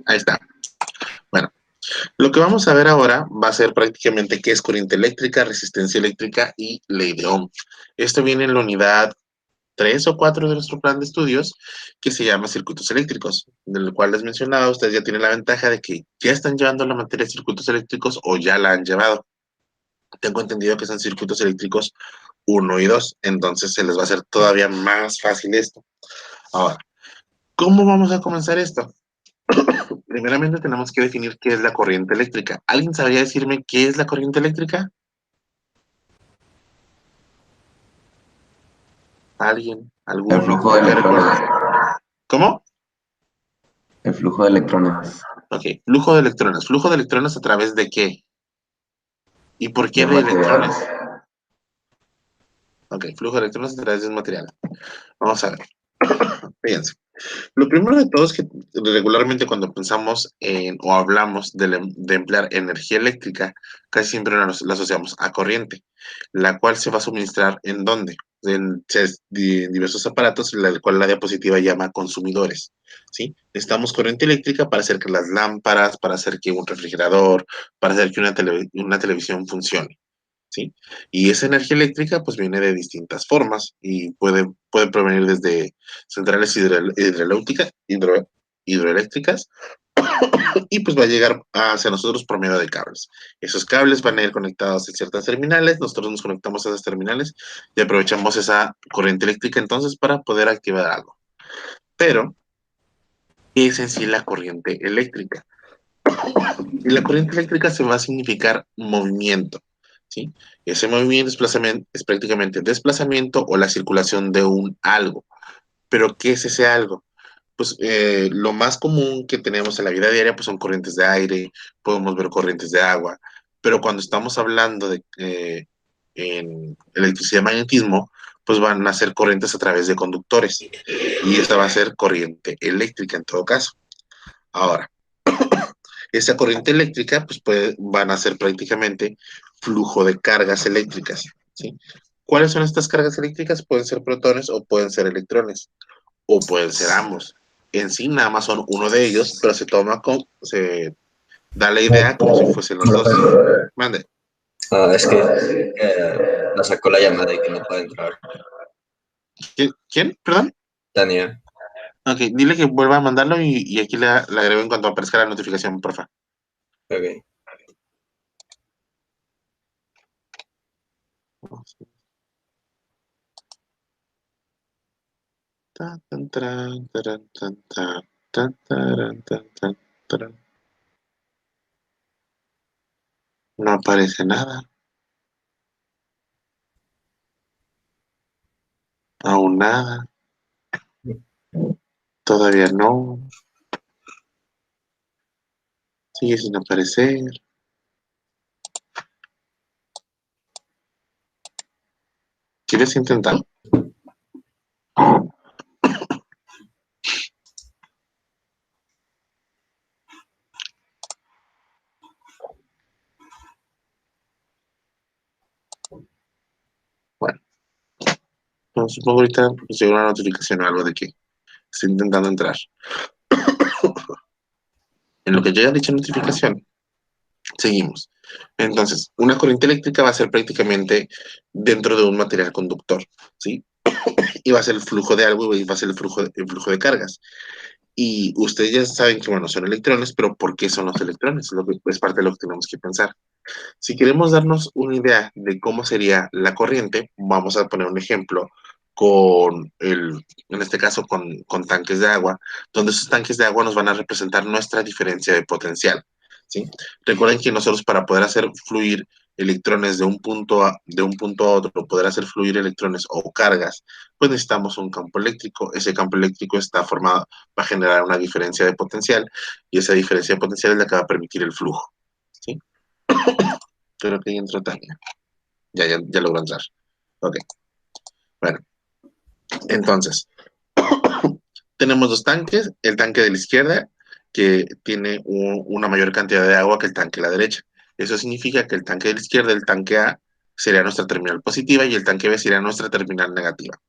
Ahí está. Bueno, lo que vamos a ver ahora va a ser prácticamente qué es corriente eléctrica, resistencia eléctrica y ley de Ohm. Esto viene en la unidad 3 o 4 de nuestro plan de estudios, que se llama circuitos eléctricos, del cual les mencionaba, ustedes ya tienen la ventaja de que ya están llevando la materia de circuitos eléctricos o ya la han llevado. Tengo entendido que son circuitos eléctricos 1 y 2, entonces se les va a hacer todavía más fácil esto. Ahora, ¿cómo vamos a comenzar esto? Primeramente tenemos que definir qué es la corriente eléctrica. ¿Alguien sabría decirme qué es la corriente eléctrica? ¿Alguien? El ¿Alguno? flujo de ¿Qué electrones. recuerda? ¿Cómo? El flujo de electrones Ok, flujo de electrones. ¿Flujo de electrones a través de qué? ¿Y por de qué un de material. electrones? Ok, flujo de electrones a través de un material. Vamos a ver. Fíjense. Lo primero de todo es que regularmente cuando pensamos en o hablamos de emplear energía eléctrica, casi siempre la asociamos a corriente, la cual se va a suministrar ¿en dónde? En diversos aparatos, la cual la diapositiva llama consumidores, ¿sí? Necesitamos corriente eléctrica para hacer que las lámparas, para hacer que un refrigerador, para hacer que una televisión funcione, ¿sí? Y esa energía eléctrica pues viene de distintas formas y puede provenir desde centrales hidroeléctricas y pues va a llegar hacia nosotros por medio de cables. Esos cables van a ir conectados en ciertas terminales, nosotros nos conectamos a esas terminales y aprovechamos esa corriente eléctrica entonces para poder activar algo. Pero, ¿qué es en sí la corriente eléctrica? Y la corriente eléctrica se va a significar movimiento, ¿sí? Ese movimiento es prácticamente desplazamiento o la circulación de un algo. Pero, ¿qué es ese algo? Pues lo más común que tenemos en la vida diaria pues son corrientes de aire, podemos ver corrientes de agua, pero cuando estamos hablando de en electricidad y magnetismo, pues van a ser corrientes a través de conductores y esta va a ser corriente eléctrica en todo caso. Ahora, esa corriente eléctrica pues van a ser prácticamente flujo de cargas eléctricas, ¿sí? ¿Cuáles son estas cargas eléctricas? Pueden ser protones o pueden ser electrones o pueden ser ambos. En sí, nada más son uno de ellos, pero se da la idea como si fuesen los dos. Mande. Es que la sacó la llamada y que no puede entrar. ¿Quién? Perdón. Tania. Ok, dile que vuelva a mandarlo y aquí le agrego en cuanto aparezca la notificación, porfa. Ok. No aparece nada. Aún nada. Todavía no. Sigue sin aparecer. ¿Quieres intentar? Bueno, no, supongo ahorita pues, llegó una notificación o algo de que estoy intentando entrar. En lo que llega dicha notificación, seguimos. Entonces, una corriente eléctrica va a ser prácticamente dentro de un material conductor, ¿sí? Y va a ser el flujo de algo y va a ser el flujo de cargas. Y ustedes ya saben que, bueno, son electrones, pero ¿por qué son los electrones? Es parte de lo que tenemos que pensar. Si queremos darnos una idea de cómo sería la corriente, vamos a poner un ejemplo en este caso, con tanques de agua, donde esos tanques de agua nos van a representar nuestra diferencia de potencial, ¿sí? Recuerden que nosotros para poder hacer fluir electrones de un punto a otro, poder hacer fluir electrones o cargas, pues necesitamos un campo eléctrico. Ese campo eléctrico está formado, va a generar una diferencia de potencial y esa diferencia de potencial es la que va a permitir el flujo, ¿sí? Creo que ahí entró Tania. Ya logró entrar. Ok. Bueno, entonces, tenemos dos tanques. El tanque de la izquierda, que tiene una mayor cantidad de agua que el tanque de la derecha. Eso significa que el tanque de la izquierda, el tanque A, sería nuestra terminal positiva y el tanque B sería nuestra terminal negativa.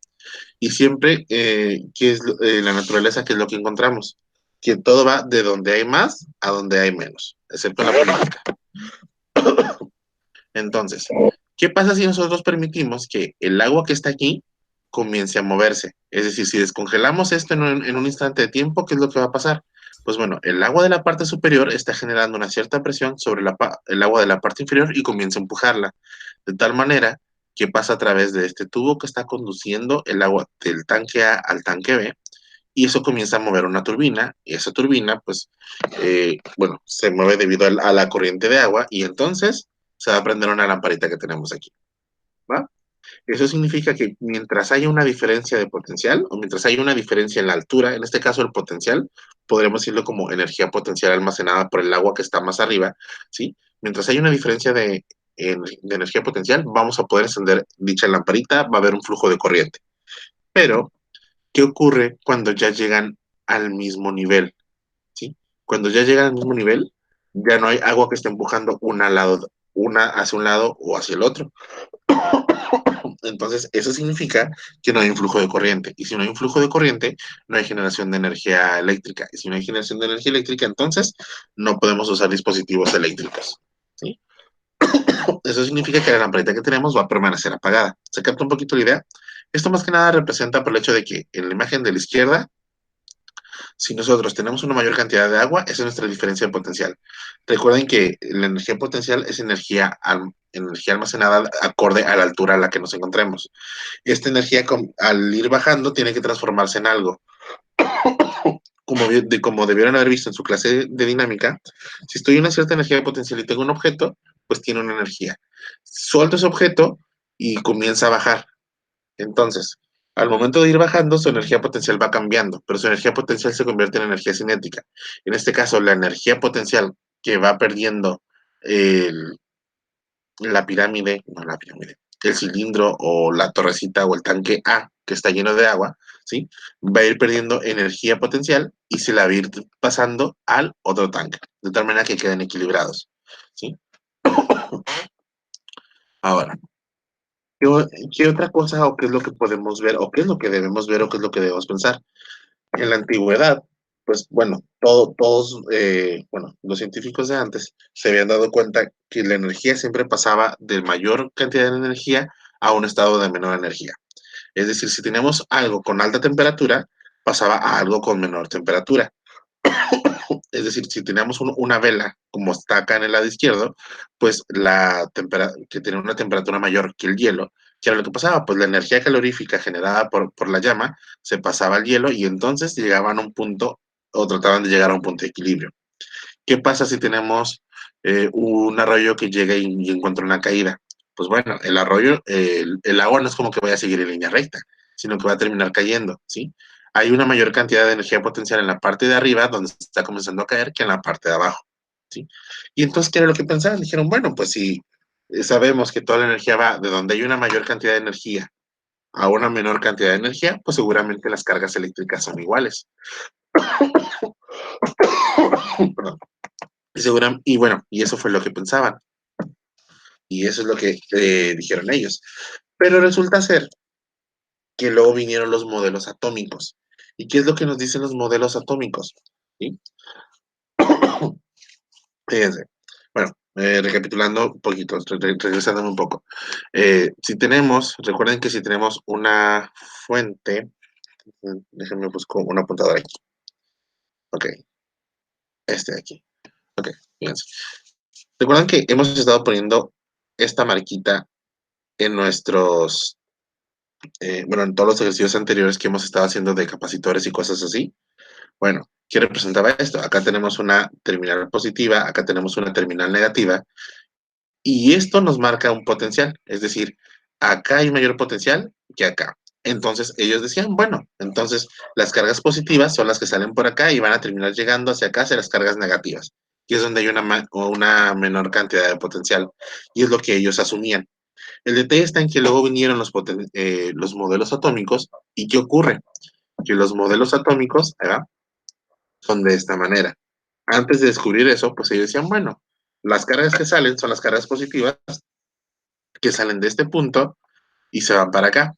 Y siempre, ¿qué es la naturaleza? ¿Qué es lo que encontramos? que todo va de donde hay más a donde hay menos, excepto en la política. Entonces, ¿qué pasa si nosotros permitimos que el agua que está aquí comience a moverse? Es decir, si descongelamos esto en un instante de tiempo, ¿qué es lo que va a pasar? Pues bueno, el agua de la parte superior está generando una cierta presión sobre el agua de la parte inferior y comienza a empujarla, de tal manera que pasa a través de este tubo que está conduciendo el agua del tanque A al tanque B, y eso comienza a mover una turbina, y esa turbina, pues, bueno, se mueve debido a la corriente de agua, y entonces se va a prender una lamparita que tenemos aquí, ¿va? Eso significa que mientras haya una diferencia de potencial, o mientras haya una diferencia en la altura, en este caso el potencial, podremos decirlo como energía potencial almacenada por el agua que está más arriba, ¿sí? Mientras haya una diferencia de energía potencial, vamos a poder encender dicha lamparita, va a haber un flujo de corriente. Pero ¿qué ocurre cuando ya llegan al mismo nivel? ¿Sí? Cuando ya llegan al mismo nivel, ya no hay agua que esté empujando una hacia un lado o hacia el otro. Entonces, eso significa que no hay un flujo de corriente. Y si no hay un flujo de corriente, no hay generación de energía eléctrica. Y si no hay generación de energía eléctrica, entonces no podemos usar dispositivos eléctricos. ¿Sí? Eso significa que la lamparita que tenemos va a permanecer apagada. ¿Se capta un poquito la idea? Esto más que nada representa por el hecho de que en la imagen de la izquierda, si nosotros tenemos una mayor cantidad de agua, esa es nuestra diferencia de potencial. Recuerden que la energía potencial es energía almacenada acorde a la altura a la que nos encontremos. Esta energía, al ir bajando, tiene que transformarse en algo. Como debieron haber visto en su clase de dinámica, si estoy en una cierta energía de potencial y tengo un objeto, pues tiene una energía. Suelto ese objeto y comienza a bajar. Entonces, al momento de ir bajando, su energía potencial va cambiando, pero su energía potencial se convierte en energía cinética. En este caso, la energía potencial que va perdiendo el, la pirámide, no la pirámide, el cilindro o la torrecita o el tanque A que está lleno de agua, ¿sí? Va a ir perdiendo energía potencial y se la va a ir pasando al otro tanque, de tal manera que queden equilibrados, ¿sí? Ahora, ¿qué otra cosa o qué es lo que podemos ver o qué es lo que debemos ver o qué es lo que debemos pensar? En la antigüedad, pues bueno, bueno, los científicos de antes se habían dado cuenta que la energía siempre pasaba de mayor cantidad de energía a un estado de menor energía. Es decir, si tenemos algo con alta temperatura, pasaba a algo con menor temperatura. Es decir, si tenemos una vela, como está acá en el lado izquierdo, pues que tiene una temperatura mayor que el hielo, ¿qué era lo que pasaba? Pues la energía calorífica generada por la llama se pasaba al hielo y entonces llegaban a un punto o trataban de llegar a un punto de equilibrio. ¿Qué pasa si tenemos un arroyo que llega y encuentra una caída? Pues bueno, el arroyo, el agua no es como que vaya a seguir en línea recta, sino que va a terminar cayendo, ¿sí? Hay una mayor cantidad de energía potencial en la parte de arriba, donde se está comenzando a caer, que en la parte de abajo, ¿sí? Y entonces, ¿qué era lo que pensaban? Dijeron, bueno, pues si sabemos que toda la energía va de donde hay una mayor cantidad de energía a una menor cantidad de energía, pues seguramente las cargas eléctricas son iguales. Perdón. Y bueno, y eso fue lo que pensaban. Y eso es lo que dijeron ellos. Pero resulta ser que luego vinieron los modelos atómicos. ¿Y qué es lo que nos dicen los modelos atómicos? ¿Sí? Fíjense. Bueno, recapitulando un poquito, regresando un poco. Recuerden que si tenemos una fuente, déjenme buscar un apuntador aquí. Ok, este de aquí. Ok, fíjense. Recuerden que hemos estado poniendo esta marquita en bueno, en todos los ejercicios anteriores que hemos estado haciendo de capacitores y cosas así. Bueno, ¿qué representaba esto? Acá tenemos una terminal positiva, acá tenemos una terminal negativa, y esto nos marca un potencial, es decir, acá hay mayor potencial que acá. Entonces ellos decían, bueno, entonces las cargas positivas son las que salen por acá y van a terminar llegando hacia acá, hacia las cargas negativas, que es donde hay una menor cantidad de potencial, y es lo que ellos asumían. El detalle está en que luego vinieron los modelos atómicos, y ¿qué ocurre? Que los modelos atómicos son de esta manera. Antes de descubrir eso, pues ellos decían, bueno, las cargas que salen son las cargas positivas que salen de este punto y se van para acá.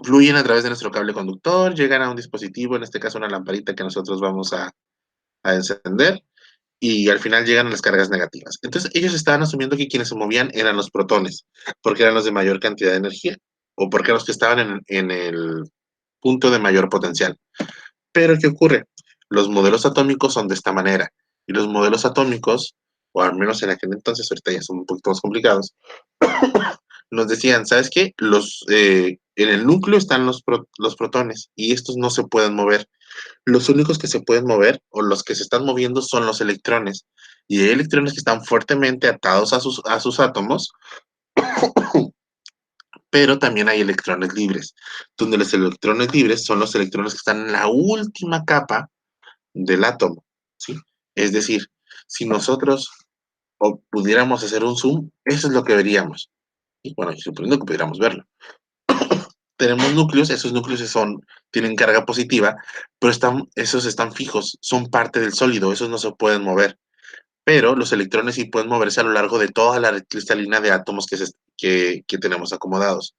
Fluyen a través de nuestro cable conductor, llegan a un dispositivo, en este caso una lamparita que nosotros vamos a a encender, y al final llegan a las cargas negativas. Entonces ellos estaban asumiendo que quienes se movían eran los protones, porque eran los de mayor cantidad de energía, o porque eran los que estaban en el punto de mayor potencial. Pero ¿qué ocurre? Los modelos atómicos son de esta manera, y los modelos atómicos, o al menos en aquel entonces, ahorita ya son un poquito más complicados, nos decían, ¿sabes qué? En el núcleo están los protones, y estos no se pueden mover. Los únicos que se pueden mover, o los que se están moviendo, son los electrones. Y hay electrones que están fuertemente atados a sus átomos, pero también hay electrones libres, donde los electrones libres son los electrones que están en la última capa del átomo, ¿sí? Es decir, si nosotros pudiéramos hacer un zoom, eso es lo que veríamos. Y bueno, suponiendo que pudiéramos verlo. Tenemos núcleos, esos núcleos tienen carga positiva, pero esos están fijos, son parte del sólido, esos no se pueden mover. Pero los electrones sí pueden moverse a lo largo de toda la red cristalina de átomos que tenemos acomodados.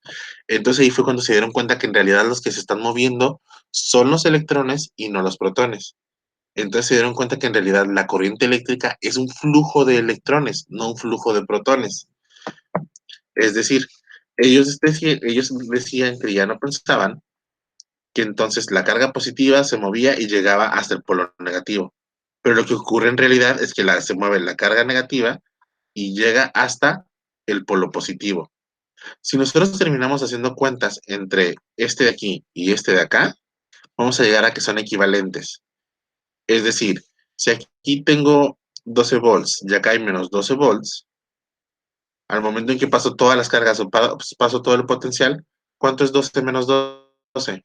Entonces ahí fue cuando se dieron cuenta que en realidad los que se están moviendo son los electrones y no los protones. Entonces se dieron cuenta que en realidad la corriente eléctrica es un flujo de electrones, no un flujo de protones. Es decir, ellos decían que ya no pensaban que entonces la carga positiva se movía y llegaba hasta el polo negativo. Pero lo que ocurre en realidad es que se mueve la carga negativa y llega hasta el polo positivo. Si nosotros terminamos haciendo cuentas entre este de aquí y este de acá, vamos a llegar a que son equivalentes. Es decir, si aquí tengo 12 volts y acá hay menos 12 volts, al momento en que paso todas las cargas o paso todo el potencial, ¿cuánto es 12 menos 12?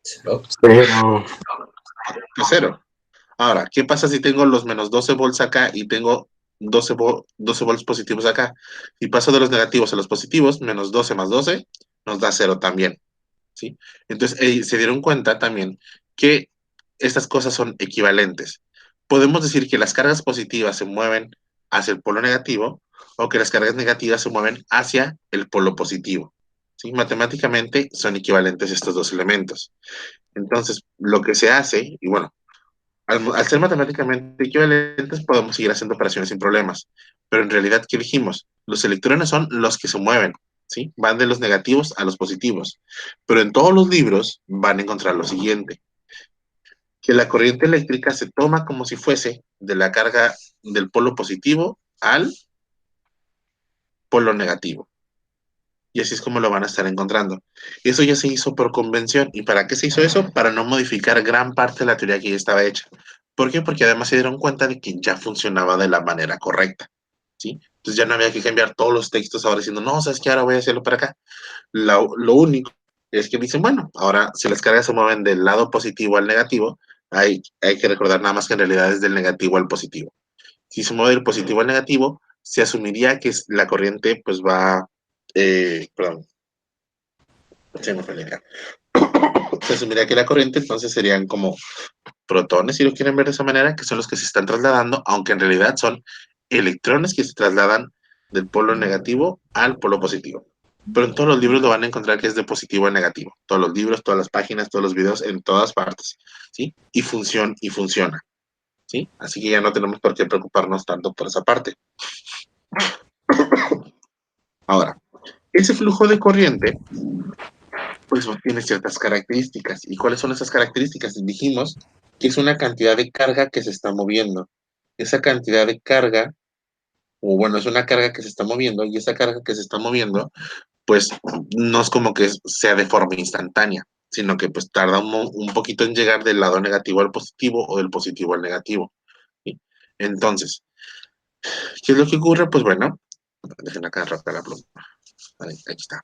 Cero. Cero. Pues cero. Ahora, ¿qué pasa si tengo los menos 12 volts acá y tengo 12 volts positivos acá? Si paso de los negativos a los positivos, menos 12 más 12 nos da cero también, ¿sí? Entonces, se dieron cuenta también que estas cosas son equivalentes. Podemos decir que las cargas positivas se mueven hacia el polo negativo o que las cargas negativas se mueven hacia el polo positivo, ¿sí? Matemáticamente son equivalentes estos dos elementos. Entonces, lo que se hace, y bueno, al ser matemáticamente equivalentes, podemos seguir haciendo operaciones sin problemas. Pero en realidad, ¿qué dijimos? Los electrones son los que se mueven, ¿sí? Van de los negativos a los positivos. Pero en todos los libros van a encontrar lo siguiente, que la corriente eléctrica se toma como si fuese de la carga del polo positivo al polo negativo. Y así es como lo van a estar encontrando. Y eso ya se hizo por convención. ¿Y para qué se hizo eso? Para no modificar gran parte de la teoría que ya estaba hecha. ¿Por qué? Porque además se dieron cuenta de que ya funcionaba de la manera correcta, ¿sí? Entonces ya no había que cambiar todos los textos ahora diciendo, no, ¿sabes qué? Ahora voy a hacerlo para acá. Lo único es que dicen, bueno, ahora si las cargas se mueven del lado positivo al negativo, hay que recordar nada más que en realidad es del negativo al positivo. Si se mueve del positivo al negativo, se asumiría que la corriente pues va, perdón, se me fue la idea. Se asumiría que la corriente entonces serían como protones, si lo quieren ver de esa manera, que son los que se están trasladando, aunque en realidad son electrones que se trasladan del polo negativo al polo positivo. Pero en todos los libros lo van a encontrar que es de positivo a negativo. Todos los libros, todas las páginas, todos los videos, en todas partes, ¿sí? Y funciona, ¿sí? Así que ya no tenemos por qué preocuparnos tanto por esa parte. Ahora, ese flujo de corriente pues tiene ciertas características. ¿Y cuáles son esas características? Dijimos que es una cantidad de carga que se está moviendo. Esa cantidad de carga, o bueno, es una carga que se está moviendo, y esa carga que se está moviendo, pues no es como que sea de forma instantánea, sino que pues tarda un poquito en llegar del lado negativo al positivo o del positivo al negativo, ¿sí? Entonces, ¿qué es lo que ocurre? Pues bueno, dejen acá rapar la pluma. Vale, aquí está.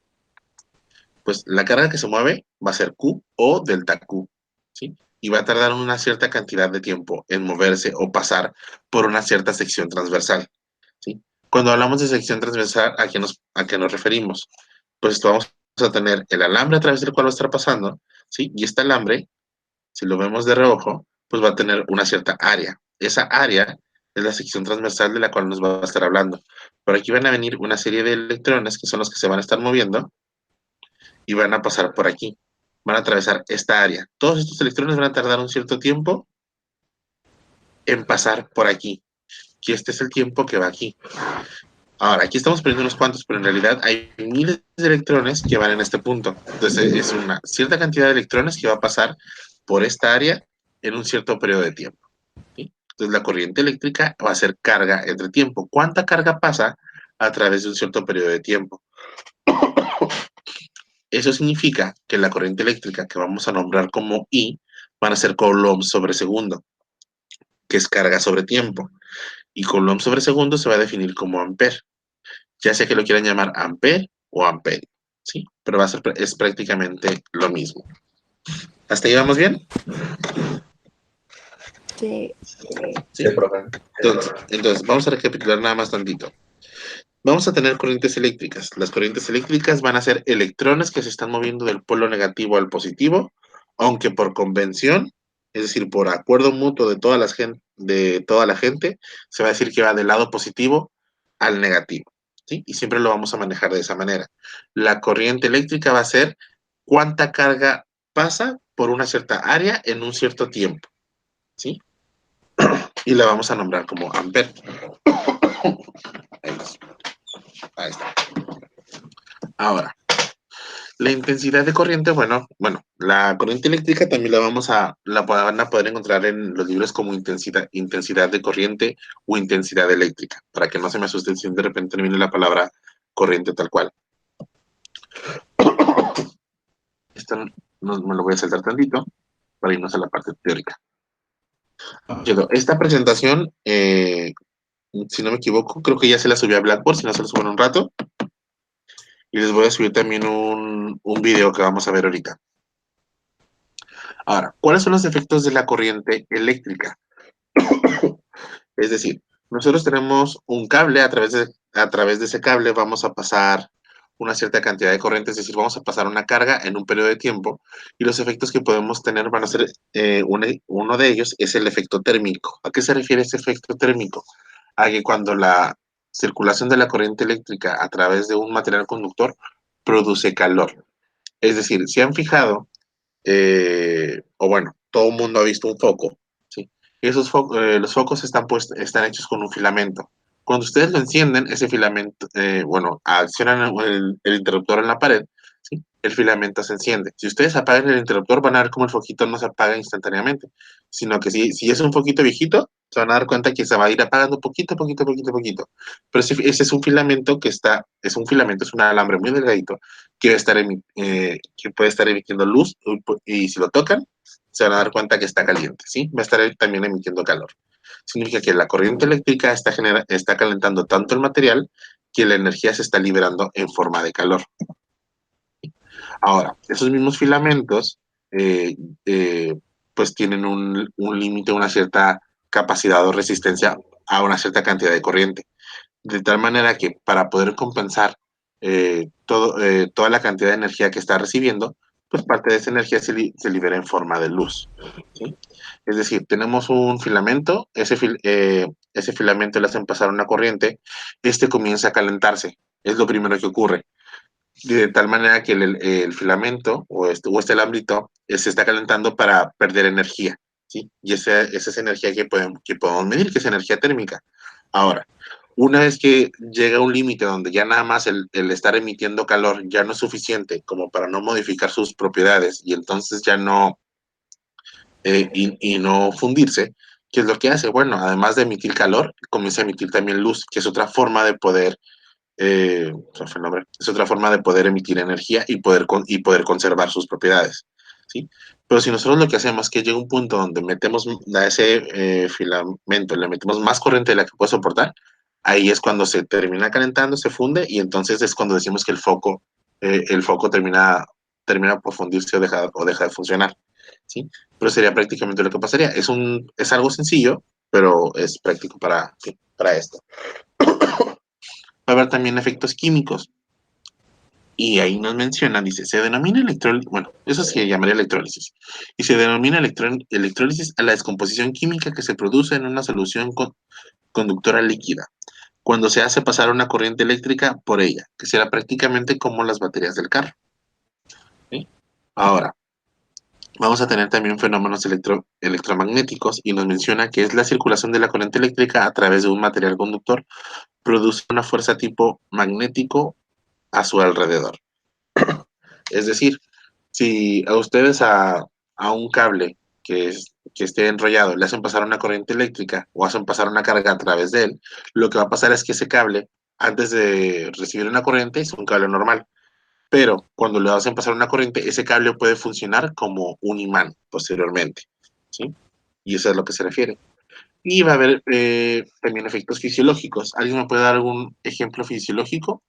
Pues la carga que se mueve va a ser Q o delta Q, ¿sí? Y va a tardar una cierta cantidad de tiempo en moverse o pasar por una cierta sección transversal, ¿sí? Cuando hablamos de sección transversal, a qué nos referimos? Pues vamos a tener el alambre a través del cual va a estar pasando, ¿sí? Y este alambre, si lo vemos de reojo, pues va a tener una cierta área. Esa área es la sección transversal de la cual nos va a estar hablando. Por aquí van a venir una serie de electrones que son los que se van a estar moviendo y van a pasar por aquí. van a atravesar esta área. Todos estos electrones van a tardar un cierto tiempo en pasar por aquí. Y este es el tiempo que va aquí. Ahora, aquí estamos poniendo unos cuantos, pero en realidad hay miles de electrones que van en este punto. Entonces, es una cierta cantidad de electrones que va a pasar por esta área en un cierto periodo de tiempo. ¿Sí? Entonces, la corriente eléctrica va a ser carga entre tiempo. ¿Cuánta carga pasa a través de un cierto periodo de tiempo? Eso significa que la corriente eléctrica que vamos a nombrar como I van a ser coulombs sobre segundo, que es carga sobre tiempo. Y coulomb sobre segundo se va a definir como ampere, ya sea que lo quieran llamar ampere o ampere, ¿sí? Pero va a ser, es prácticamente lo mismo. ¿Hasta ahí vamos bien? Sí. Sí. Sí, profe. Entonces, vamos a recapitular nada más tantito. Vamos a tener corrientes eléctricas. Las corrientes eléctricas van a ser electrones que se están moviendo del polo negativo al positivo, aunque por convención, es decir, por acuerdo mutuo de toda la gente, se va a decir que va del lado positivo al negativo, ¿sí? Y siempre lo vamos a manejar de esa manera. La corriente eléctrica va a ser cuánta carga pasa por una cierta área en un cierto tiempo, ¿sí? Y la vamos a nombrar como ampere. Ahí está. Ahora, la intensidad de corriente, bueno, la corriente eléctrica también la van a poder encontrar en los libros como intensidad de corriente o intensidad eléctrica, para que no se me asusten si de repente termine la palabra corriente tal cual. Esto me lo voy a saltar tantito para irnos a la parte teórica. Esta presentación, si no me equivoco, creo que ya se la subí a Blackboard, si no se la subo en un rato. Y les voy a subir también un video que vamos a ver ahorita. Ahora, ¿cuáles son los efectos de la corriente eléctrica? Es decir, nosotros tenemos un cable, a través de ese cable vamos a pasar una cierta cantidad de corriente, es decir, vamos a pasar una carga en un periodo de tiempo y los efectos que podemos tener van a ser, uno de ellos es el efecto térmico. ¿A qué se refiere ese efecto térmico? A que cuando la circulación de la corriente eléctrica a través de un material conductor produce calor. Es decir, si han fijado, o bueno, todo el mundo ha visto un foco, ¿sí? Y los focos están hechos con un filamento. Cuando ustedes lo encienden, ese filamento, accionan el interruptor en la pared, ¿sí? El filamento se enciende. Si ustedes apagan el interruptor, van a ver cómo el foquito no se apaga instantáneamente, sino que si es un foquito viejito, se van a dar cuenta que se va a ir apagando poquito, poquito, poquito, poquito. Pero ese es un filamento es un alambre muy delgadito que puede estar emitiendo luz y si lo tocan, se van a dar cuenta que está caliente, ¿sí? Va a estar también emitiendo calor. Significa que la corriente eléctrica está calentando tanto el material que la energía se está liberando en forma de calor. Ahora, esos mismos filamentos eh, eh, pues tienen un límite, una cierta capacidad o resistencia a una cierta cantidad de corriente. De tal manera que para poder compensar toda la cantidad de energía que está recibiendo, pues parte de esa energía se libera en forma de luz, ¿sí? Es decir, tenemos un filamento, ese filamento le hacen pasar una corriente, este comienza a calentarse, es lo primero que ocurre. De tal manera que el filamento o este alambrito se está calentando para perder energía, ¿sí? Y esa es energía que podemos medir, que es energía térmica. Ahora, una vez que llega a un límite donde ya nada más el estar emitiendo calor ya no es suficiente como para no modificar sus propiedades y entonces ya no, y no fundirse, ¿qué es lo que hace? Bueno, además de emitir calor, comienza a emitir también luz, que es otra forma de poder es otra forma de poder emitir energía y poder conservar sus propiedades, ¿sí? Pero si nosotros lo que hacemos es que llega un punto donde metemos a ese filamento, le metemos más corriente de la que puede soportar, ahí es cuando se termina calentando, se funde y entonces es cuando decimos que el foco termina por fundirse o deja de funcionar, ¿sí? Pero sería prácticamente lo que pasaría. Es algo sencillo, pero es práctico para esto. Va a haber también efectos químicos. Y ahí nos menciona, dice, se denomina electrólisis, bueno, eso se llamaría electrólisis. Y se denomina electrólisis a la descomposición química que se produce en una solución conductora líquida, cuando se hace pasar una corriente eléctrica por ella, que será prácticamente como las baterías del carro, ¿sí? Ahora, vamos a tener también fenómenos electromagnéticos y nos menciona que es la circulación de la corriente eléctrica a través de un material conductor, produce una fuerza tipo magnético a su alrededor. Es decir, si a ustedes a un cable que esté enrollado le hacen pasar una corriente eléctrica o hacen pasar una carga a través de él, lo que va a pasar es que ese cable, antes de recibir una corriente, es un cable normal. Pero cuando le hacen pasar una corriente, ese cable puede funcionar como un imán posteriormente, ¿sí? Y eso es a lo que se refiere. Y va a haber también efectos fisiológicos. ¿Alguien me puede dar algún ejemplo fisiológico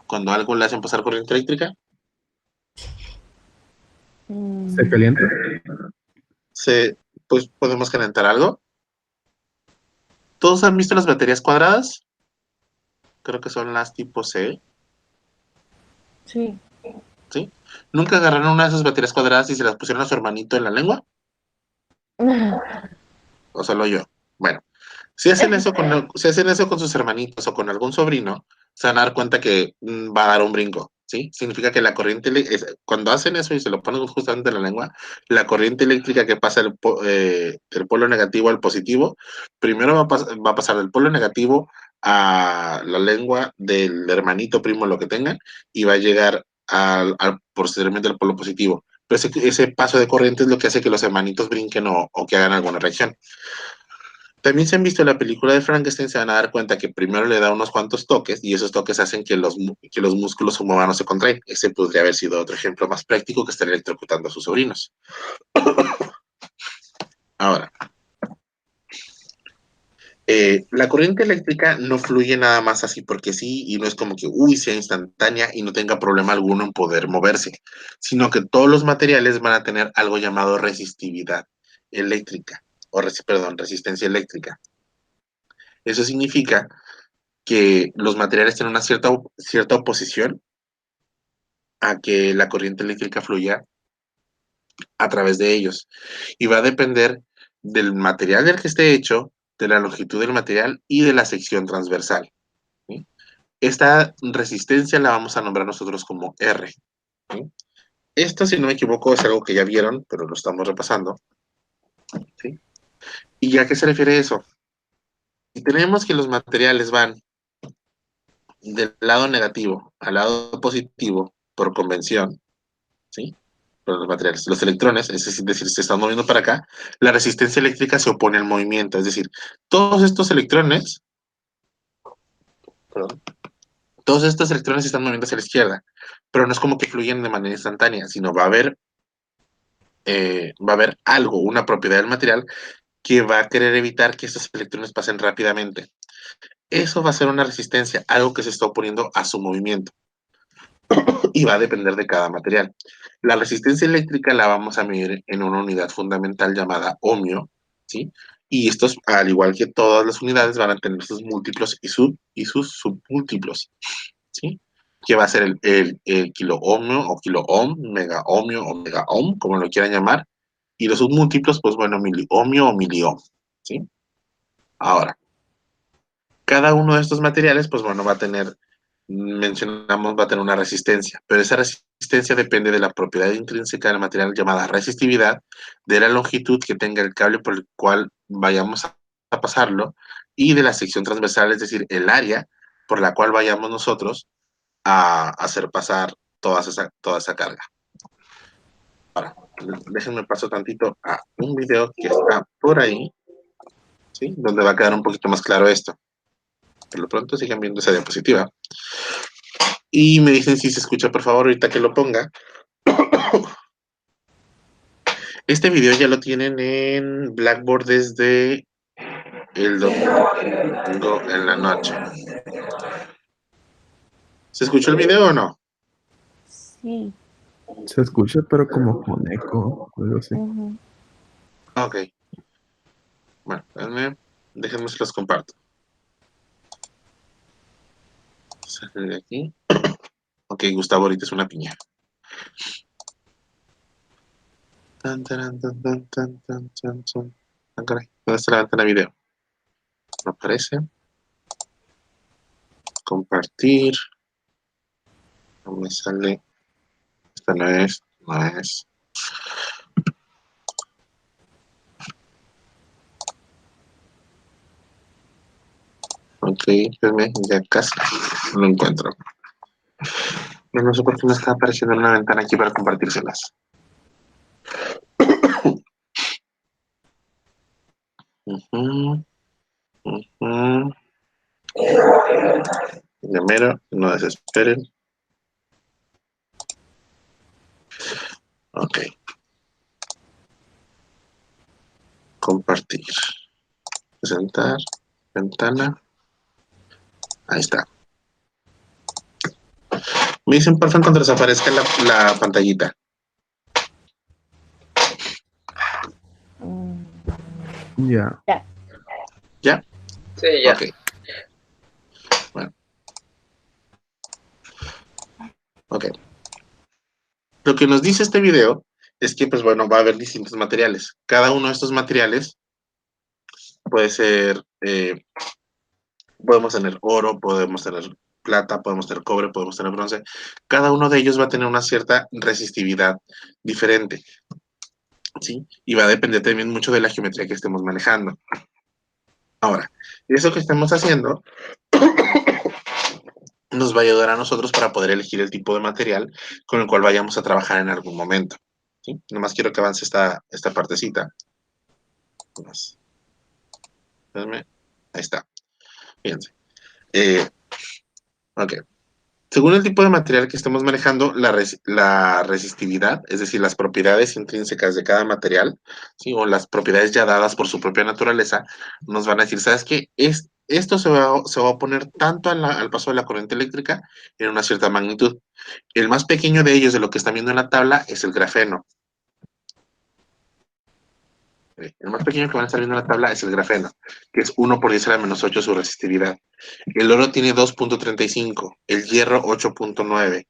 cuando a algo le hacen pasar corriente eléctrica? ¿Se calienta? Se, pues podemos calentar algo. ¿Todos han visto las baterías cuadradas? Creo que son las tipo C, Sí. ¿sí? ¿Nunca agarraron una de esas baterías cuadradas y se las pusieron a su hermanito en la lengua? ¿O solo yo? Bueno, si hacen eso con sus hermanitos o con algún sobrino, se van a dar cuenta que va a dar un brinco, ¿sí? Significa que la corriente, cuando hacen eso y se lo ponen justamente en la lengua, la corriente eléctrica que pasa del polo negativo al positivo, primero va a pasar del polo negativo a la lengua del hermanito primo, lo que tengan, y va a llegar posteriormente al polo positivo. Pero ese paso de corriente es lo que hace que los hermanitos brinquen o que hagan alguna reacción. También se han visto en la película de Frankenstein, se van a dar cuenta que primero le da unos cuantos toques y esos toques hacen que que los músculos humanos se contraen. Ese podría haber sido otro ejemplo más práctico que estar electrocutando a sus sobrinos. Ahora, la corriente eléctrica no fluye nada más así porque sí y no es como que, uy, sea instantánea y no tenga problema alguno en poder moverse, sino que todos los materiales van a tener algo llamado resistividad eléctrica, perdón, resistencia eléctrica. Eso significa que los materiales tienen una cierta oposición a que la corriente eléctrica fluya a través de ellos. Y va a depender del material del que esté hecho, de la longitud del material y de la sección transversal, ¿sí? Esta resistencia la vamos a nombrar nosotros como R, ¿sí? Esto, si no me equivoco, es algo que ya vieron, pero lo estamos repasando, ¿sí? ¿Y a qué se refiere eso? Si tenemos que los materiales van del lado negativo al lado positivo por convención, ¿sí? Los materiales, los electrones, es decir, se están moviendo para acá, la resistencia eléctrica se opone al movimiento, es decir, todos estos electrones, perdón, todos estos electrones se están moviendo hacia la izquierda, pero no es como que fluyen de manera instantánea, sino va a haber algo, una propiedad del material que va a querer evitar que estos electrones pasen rápidamente. Eso va a ser una resistencia, algo que se está oponiendo a su movimiento y va a depender de cada material. La resistencia eléctrica la vamos a medir en una unidad fundamental llamada ohmio, ¿sí? Y estos, al igual que todas las unidades, van a tener sus múltiplos y sus submúltiplos, ¿sí? Que va a ser el kilo ohmio o kilo ohm, mega ohmio o mega ohm, como lo quieran llamar. Y los submúltiplos, pues bueno, miliohmio o miliohm, ¿sí? Ahora, cada uno de estos materiales, pues bueno, mencionamos, va a tener una resistencia, pero esa resistencia depende de la propiedad intrínseca del material llamada resistividad, de la longitud que tenga el cable por el cual vayamos a pasarlo y de la sección transversal, es decir, el área por la cual vayamos nosotros a hacer pasar toda esa carga. Ahora, déjenme paso tantito a un video que está por ahí, ¿sí? Donde va a quedar un poquito más claro esto. Por lo pronto sigan viendo esa diapositiva. Y me dicen si se escucha, por favor, ahorita que lo ponga. Este video ya lo tienen en Blackboard desde el domingo en la noche. ¿Se escuchó el video o no? Sí. Se escucha, pero como con eco, algo así. Ujú. Ok. Bueno, déjenme se los comparto. Sale de aquí. Ok, Gustavo ahorita es una piña. Tan, taran, tan, tan, tan, tan, tan, tan. Ah, caray, ¿dónde está la ventana de video? No aparece. Compartir. No me sale. Esta no es. Nice. Ok, espérame, ya casi lo encuentro. No sé por qué me está apareciendo una ventana aquí para compartírselas. Ujú, ujú. Ya mero, no desesperen. Ok. Compartir. Presentar. Ventana. Ahí está. Me dicen porfa cuando desaparezca la pantallita. Mm, Ya. ya. ¿Ya? Sí, ya. Ok. Bueno. Ok. Lo que nos dice este video es que, pues bueno, va a haber distintos materiales. Cada uno de estos materiales puede ser, podemos tener oro, podemos tener plata, podemos tener cobre, podemos tener bronce. Cada uno de ellos va a tener una cierta resistividad diferente, ¿sí? Y va a depender también mucho de la geometría que estemos manejando. Ahora, eso que estamos haciendo nos va a ayudar a nosotros para poder elegir el tipo de material con el cual vayamos a trabajar en algún momento. ¿Sí? Nomás quiero que avance esta partecita. Ahí está. Fíjense. Ok. Según el tipo de material que estemos manejando, la resistividad, es decir, las propiedades intrínsecas de cada material, ¿sí? O las propiedades ya dadas por su propia naturaleza, nos van a decir, ¿sabes qué? Esto se va a oponer tanto al paso de la corriente eléctrica en una cierta magnitud. El más pequeño de ellos, de lo que están viendo en la tabla, es el grafeno. El más pequeño que van a estar viendo en la tabla es el grafeno, que es 1 por 10 a la menos 8 su resistividad. El oro tiene 2.35, el hierro 8.9,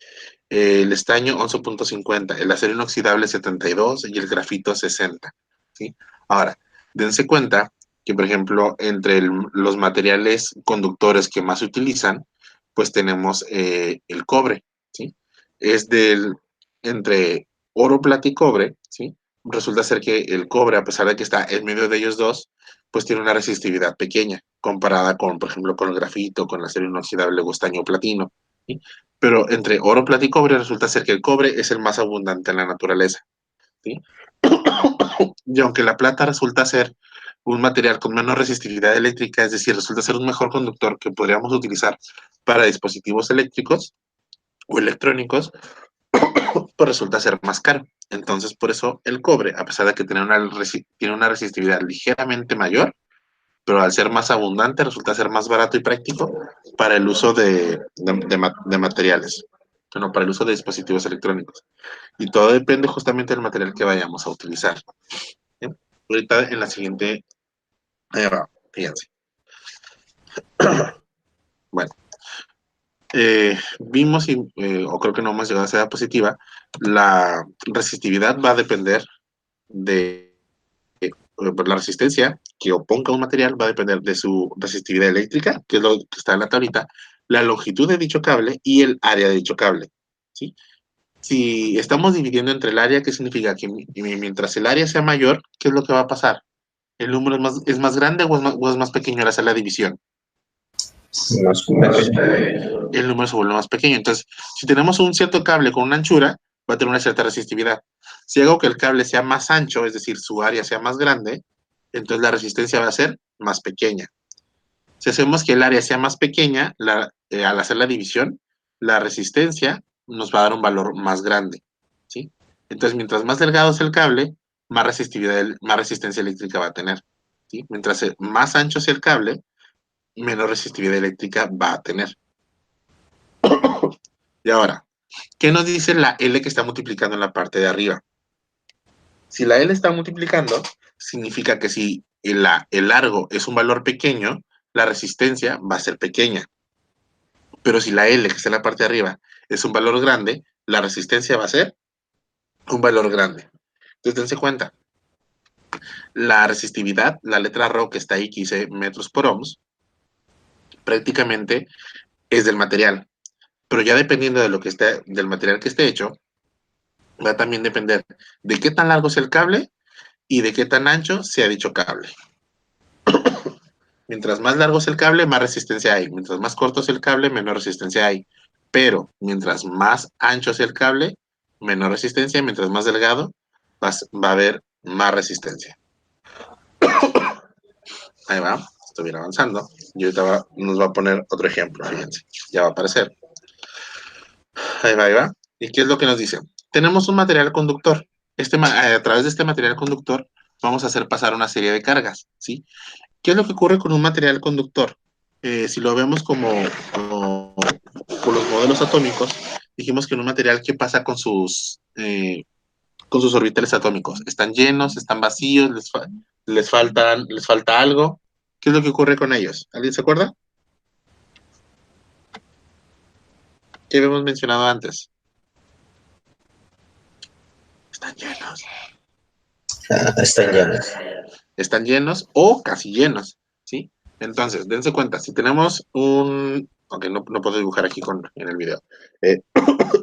el estaño 11.50, el acero inoxidable 72 y el grafito 60. ¿Sí? Ahora, dense cuenta que, por ejemplo, entre los materiales conductores que más se utilizan, pues tenemos el cobre. ¿Sí? Es entre oro, plata y cobre, ¿sí? Resulta ser que el cobre, a pesar de que está en medio de ellos dos, pues tiene una resistividad pequeña comparada con, por ejemplo, con el grafito, con el acero inoxidable o estaño o platino. ¿Sí? Pero entre oro, plata y cobre resulta ser que el cobre es el más abundante en la naturaleza. ¿Sí? Y aunque la plata resulta ser un material con menos resistividad eléctrica, es decir, resulta ser un mejor conductor que podríamos utilizar para dispositivos eléctricos o electrónicos, pues resulta ser más caro. Entonces, por eso el cobre, a pesar de que tiene una resistividad ligeramente mayor, pero al ser más abundante resulta ser más barato y práctico para el uso de materiales, no para el uso de dispositivos electrónicos. Y todo depende justamente del material que vayamos a utilizar. ¿Bien? Ahorita en la siguiente, ahí va, fíjense. Bueno, vimos, o creo que no hemos llegado a ser positiva, la resistividad va a depender de la resistencia que oponga un material va a depender de su resistividad eléctrica, que es lo que está en la tablita, la longitud de dicho cable y el área de dicho cable. ¿Sí? Si estamos dividiendo entre el área, ¿qué significa? Que mientras el área sea mayor, ¿qué es lo que va a pasar? ¿El número es más grande o es más pequeño al hacer la división? Más pequeño. El número se vuelve más pequeño. Entonces, si tenemos un cierto cable con una anchura, va a tener una cierta resistividad. Si hago que el cable sea más ancho, es decir, su área sea más grande, entonces la resistencia va a ser más pequeña. Si hacemos que el área sea más pequeña, al hacer la división, la resistencia nos va a dar un valor más grande. ¿Sí? Entonces, mientras más delgado es el cable, más resistencia eléctrica va a tener. ¿Sí? Mientras más ancho sea el cable, menos resistividad eléctrica va a tener. Y ahora, ¿qué nos dice la L que está multiplicando en la parte de arriba? Si la L está multiplicando, significa que si el largo es un valor pequeño, la resistencia va a ser pequeña. Pero si la L que está en la parte de arriba es un valor grande, la resistencia va a ser un valor grande. Entonces, dense cuenta. La resistividad, la letra ρ que está ahí, que dice metros por ohms, prácticamente es del material. Pero ya dependiendo de lo que esté, del material que esté hecho, va a también depender de qué tan largo sea el cable y de qué tan ancho sea dicho cable. Mientras más largo es el cable, más resistencia hay. Mientras más corto es el cable, menor resistencia hay. Pero mientras más ancho sea el cable, menor resistencia. Mientras más delgado, va a haber más resistencia. Ahí va, estoy bien avanzando. Y ahorita nos va a poner otro ejemplo, fíjense. Ya va a aparecer. Ahí va, ahí va. ¿Y qué es lo que nos dice? Tenemos un material conductor. A través de este material conductor vamos a hacer pasar una serie de cargas, ¿sí? ¿Qué es lo que ocurre con un material conductor? Si lo vemos como con los modelos atómicos, dijimos que en un material, ¿qué pasa con sus orbitales atómicos? ¿Están llenos? ¿Están vacíos? ¿Les falta algo? ¿Qué es lo que ocurre con ellos? ¿Alguien se acuerda? ¿Qué habíamos mencionado antes? Están llenos. Están llenos. Están llenos o casi llenos, ¿sí? Entonces, dense cuenta, si tenemos aunque no puedo dibujar aquí en el video,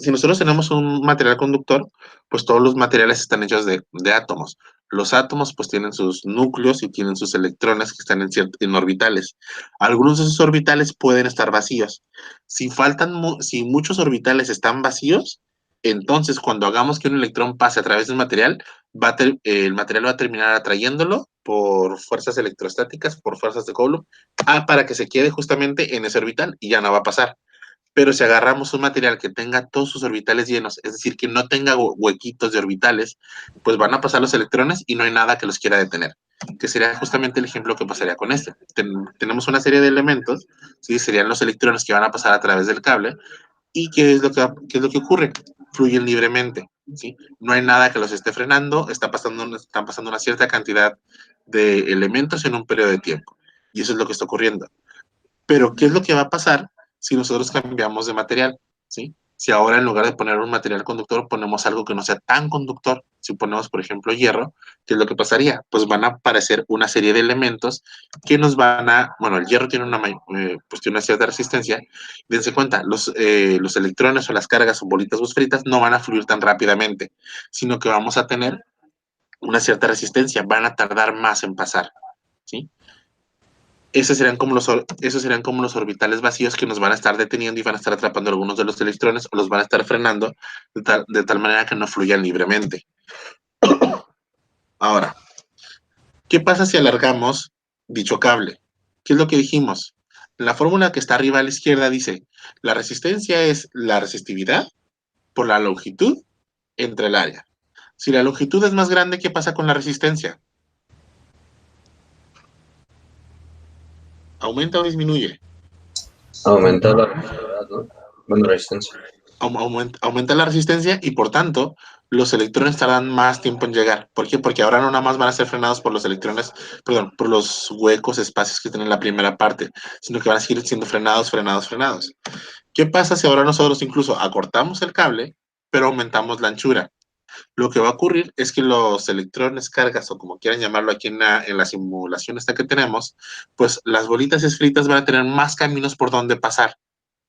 si nosotros tenemos un material conductor, pues todos los materiales están hechos de átomos. Los átomos pues tienen sus núcleos y tienen sus electrones que están en orbitales. Algunos de esos orbitales pueden estar vacíos. Si muchos orbitales están vacíos, entonces cuando hagamos que un electrón pase a través del material, el material va a terminar atrayéndolo por fuerzas electrostáticas, por fuerzas de Coulomb, para que se quede justamente en ese orbital y ya no va a pasar. Pero si agarramos un material que tenga todos sus orbitales llenos, es decir, que no tenga huequitos de orbitales, pues van a pasar los electrones y no hay nada que los quiera detener, que sería justamente el ejemplo que pasaría con este. Tenemos una serie de elementos, ¿sí? Serían los electrones que van a pasar a través del cable, y qué es lo que ocurre? Fluyen libremente, ¿sí? No hay nada que los esté frenando, están pasando una cierta cantidad de elementos en un periodo de tiempo, y eso es lo que está ocurriendo. Pero, ¿qué es lo que va a pasar si nosotros cambiamos de material? ¿Sí? Si ahora en lugar de poner un material conductor ponemos algo que no sea tan conductor, si ponemos por ejemplo hierro, ¿qué es lo que pasaría? Pues van a aparecer una serie de elementos que nos van a, bueno, el hierro tiene pues tiene una cierta resistencia, dense cuenta, los electrones o las cargas o bolitas bosferitas no van a fluir tan rápidamente, sino que vamos a tener una cierta resistencia, van a tardar más en pasar, ¿sí? Esos serían como los orbitales vacíos que nos van a estar deteniendo y van a estar atrapando algunos de los electrones o los van a estar frenando de tal manera que no fluyan libremente. Ahora, ¿qué pasa si alargamos dicho cable? ¿Qué es lo que dijimos? La fórmula que está arriba a la izquierda dice, la resistencia es la resistividad por la longitud entre el área. Si la longitud es más grande, ¿qué pasa con la resistencia? ¿Aumenta o disminuye? Aumenta la resistividad, ¿no? Bueno, resistencia. Aumenta la resistencia y por tanto los electrones tardan más tiempo en llegar. ¿Por qué? Porque ahora no nada más van a ser frenados por los electrones, perdón, por los huecos, espacios que tienen la primera parte, sino que van a seguir siendo frenados. ¿Qué pasa si ahora nosotros incluso acortamos el cable, pero aumentamos la anchura? Lo que va a ocurrir es que los electrones, cargas, o como quieran llamarlo aquí en la simulación esta que tenemos, pues las bolitas esferitas van a tener más caminos por donde pasar,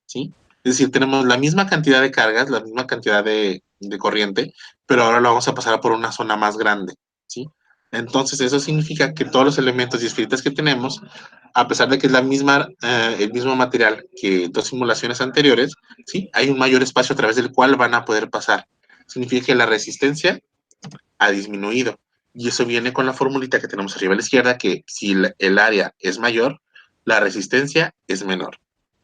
¿sí? Es decir, tenemos la misma cantidad de cargas, la misma cantidad de corriente, pero ahora lo vamos a pasar por una zona más grande, ¿sí? Entonces, eso significa que todos los elementos y esferitas que tenemos, a pesar de que es el mismo material que dos simulaciones anteriores, ¿sí? Hay un mayor espacio a través del cual van a poder pasar. Significa que la resistencia ha disminuido. Y eso viene con la formulita que tenemos arriba a la izquierda, que si el área es mayor, la resistencia es menor.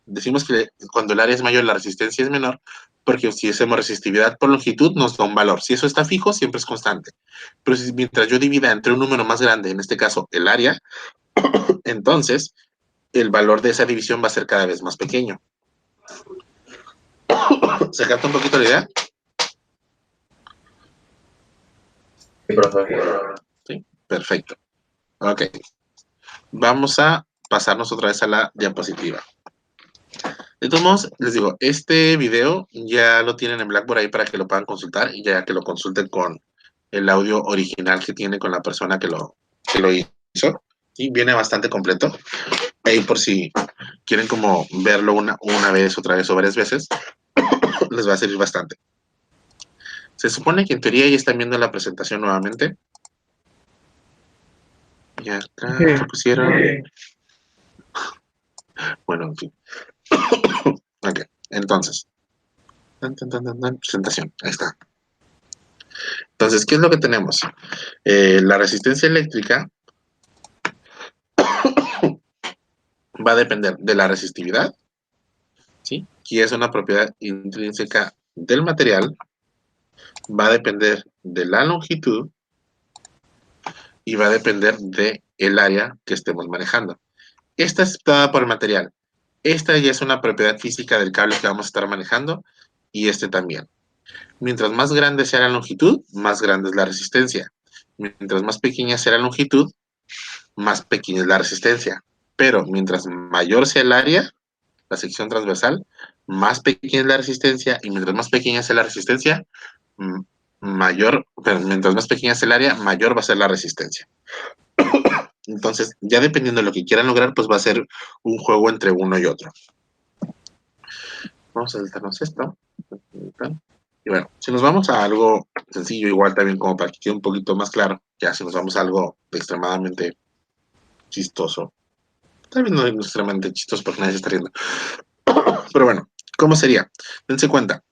Decimos que cuando el área es mayor, la resistencia es menor, porque si hacemos resistividad por longitud, nos da un valor. Si eso está fijo, siempre es constante. Pero mientras yo divida entre un número más grande, en este caso el área, entonces el valor de esa división va a ser cada vez más pequeño. ¿Se capta un poquito la idea? Sí, profe. Sí, perfecto. Ok. Vamos a pasarnos otra vez a la diapositiva. De todos modos, les digo, este video ya lo tienen en Blackboard ahí para que lo puedan consultar y ya que lo consulten con el audio original que tiene con la persona que lo hizo. Y viene bastante completo. Ahí por si quieren como verlo una vez, otra vez o varias veces, les va a servir bastante. Se supone que en teoría ya están viendo la presentación nuevamente. Ya está, ¿qué pusieron? Bueno, en fin. Ok, entonces. Presentación, ahí está. Entonces, ¿qué es lo que tenemos? La resistencia eléctrica va a depender de la resistividad, ¿sí? Que es una propiedad intrínseca del material, va a depender de la longitud y va a depender del área que estemos manejando. Esta es dada por el material. Esta ya es una propiedad física del cable que vamos a estar manejando y este también. Mientras más grande sea la longitud, más grande es la resistencia. Mientras más pequeña sea la longitud, más pequeña es la resistencia. Pero mientras mayor sea el área, la sección transversal, más pequeña es la resistencia y mientras más pequeña sea la resistencia, mientras más pequeña sea el área, mayor va a ser la resistencia. Entonces, ya dependiendo de lo que quieran lograr, pues va a ser un juego entre uno y otro. Vamos a saltarnos esto. Y bueno, si nos vamos a algo sencillo, igual también como para que quede un poquito más claro, ya si nos vamos a algo extremadamente chistoso. También no es extremadamente chistoso porque nadie se está riendo. Pero bueno, ¿cómo sería? Dense cuenta.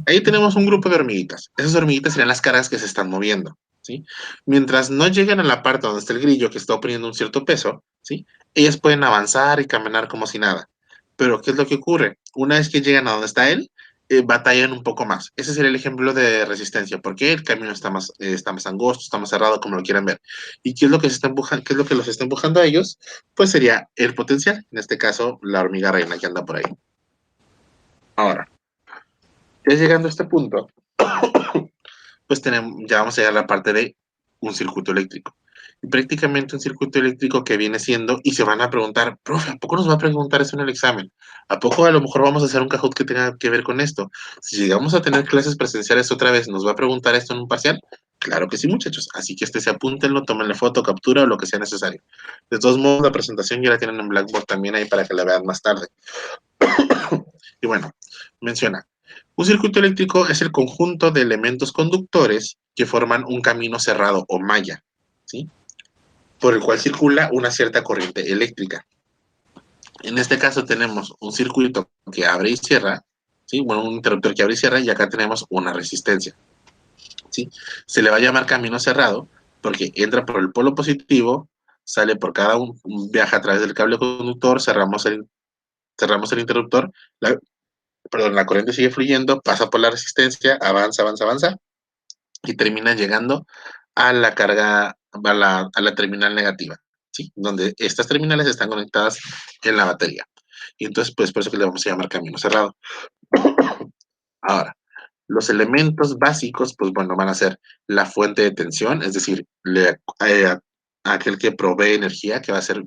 Ahí tenemos un grupo de hormiguitas. Esas hormiguitas serían las cargas que se están moviendo, ¿sí? Mientras no lleguen a la parte donde está el grillo que está oprimiendo un cierto peso, ¿sí? Ellas pueden avanzar y caminar como si nada. Pero, ¿qué es lo que ocurre? Una vez que llegan a donde está él, batallan un poco más. Ese sería el ejemplo de resistencia, porque el camino está más angosto, está más cerrado, como lo quieran ver. ¿Y qué es lo que se está empujando? ¿Qué es lo que los está empujando a ellos? Pues sería el potencial, en este caso, la hormiga reina que anda por ahí. Ahora, ya llegando a este punto, pues ya vamos a llegar a la parte de un circuito eléctrico. Y prácticamente un circuito eléctrico que viene siendo, y se van a preguntar, profe, ¿a poco nos va a preguntar eso en el examen? ¿A poco a lo mejor vamos a hacer un Kahoot que tenga que ver con esto? Si llegamos a tener clases presenciales otra vez, ¿nos va a preguntar esto en un parcial? Claro que sí, muchachos. Así que se apúntenlo, tómenle foto, captura o lo que sea necesario. De todos modos, la presentación ya la tienen en Blackboard también ahí para que la vean más tarde. Y bueno, menciona, un circuito eléctrico es el conjunto de elementos conductores que forman un camino cerrado o malla, ¿sí? Por el cual circula una cierta corriente eléctrica. En este caso tenemos un circuito que abre y cierra, ¿sí? Bueno, un interruptor que abre y cierra, y acá tenemos una resistencia, ¿sí? Se le va a llamar camino cerrado porque entra por el polo positivo, sale por cada viaja a través del cable conductor, cerramos el interruptor, la corriente sigue fluyendo, pasa por la resistencia, avanza, avanza, avanza, y termina llegando a la carga, a la terminal negativa, ¿sí? Donde estas terminales están conectadas en la batería. Y entonces, pues por eso que le vamos a llamar camino cerrado. Ahora, los elementos básicos, pues bueno, van a ser la fuente de tensión, es decir, aquel que provee energía, que va a ser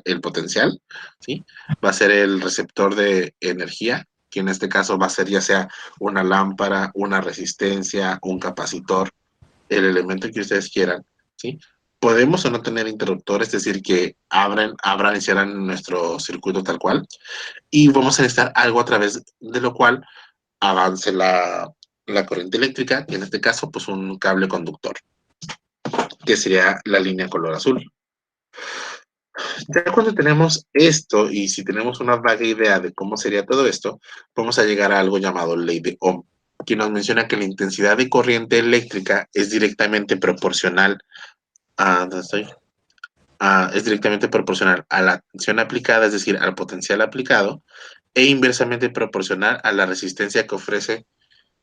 el potencial, ¿sí? Va a ser el receptor de energía, que en este caso va a ser ya sea una lámpara, una resistencia, un capacitor, el elemento que ustedes quieran, ¿sí? Podemos o no tener interruptor, es decir, que abran y cierran nuestro circuito tal cual, y vamos a necesitar algo a través de lo cual avance la corriente eléctrica, y en este caso, pues un cable conductor, que sería la línea color azul. Ya cuando tenemos esto, y si tenemos una vaga idea de cómo sería todo esto, vamos a llegar a algo llamado ley de Ohm, que nos menciona que la intensidad de corriente eléctrica es directamente proporcional ¿dónde estoy? Es directamente proporcional a la tensión aplicada, es decir, al potencial aplicado, e inversamente proporcional a la resistencia que ofrece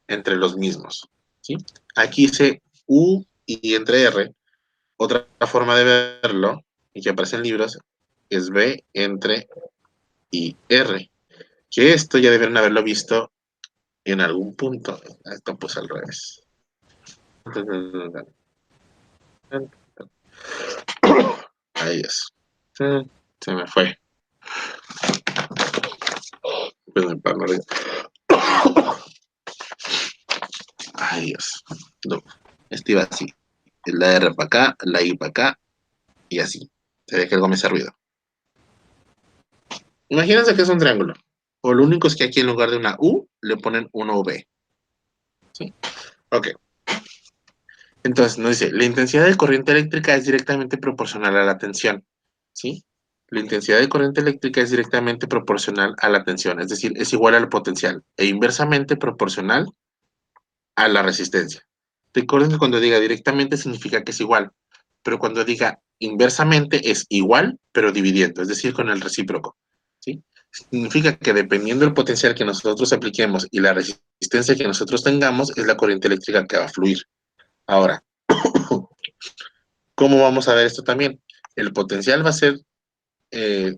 entre los mismos, ¿sí? Aquí dice U y entre R. Otra forma de verlo, y que aparece en libros, es B entre I R. Que esto ya deben haberlo visto en algún punto. Esto pues al revés. Ahí es. Se me fue. Pues me paro arriba. Ay, Dios. No. Este iba así. La R para acá, la I para acá, y así. Se ve que algo me hace ruido. Imagínense que es un triángulo. O lo único es que aquí en lugar de una U, le ponen una V. ¿Sí? Ok. Entonces nos dice, la intensidad de corriente eléctrica es directamente proporcional a la tensión. ¿Sí? La intensidad de corriente eléctrica es directamente proporcional a la tensión, es decir, es igual al potencial e inversamente proporcional a la resistencia. Recuerden que cuando diga directamente significa que es igual, pero cuando diga inversamente es igual, pero dividiendo, es decir, con el recíproco. ¿Sí? Significa que dependiendo del potencial que nosotros apliquemos y la resistencia que nosotros tengamos, es la corriente eléctrica que va a fluir. Ahora, ¿cómo vamos a ver esto también? El potencial va a ser,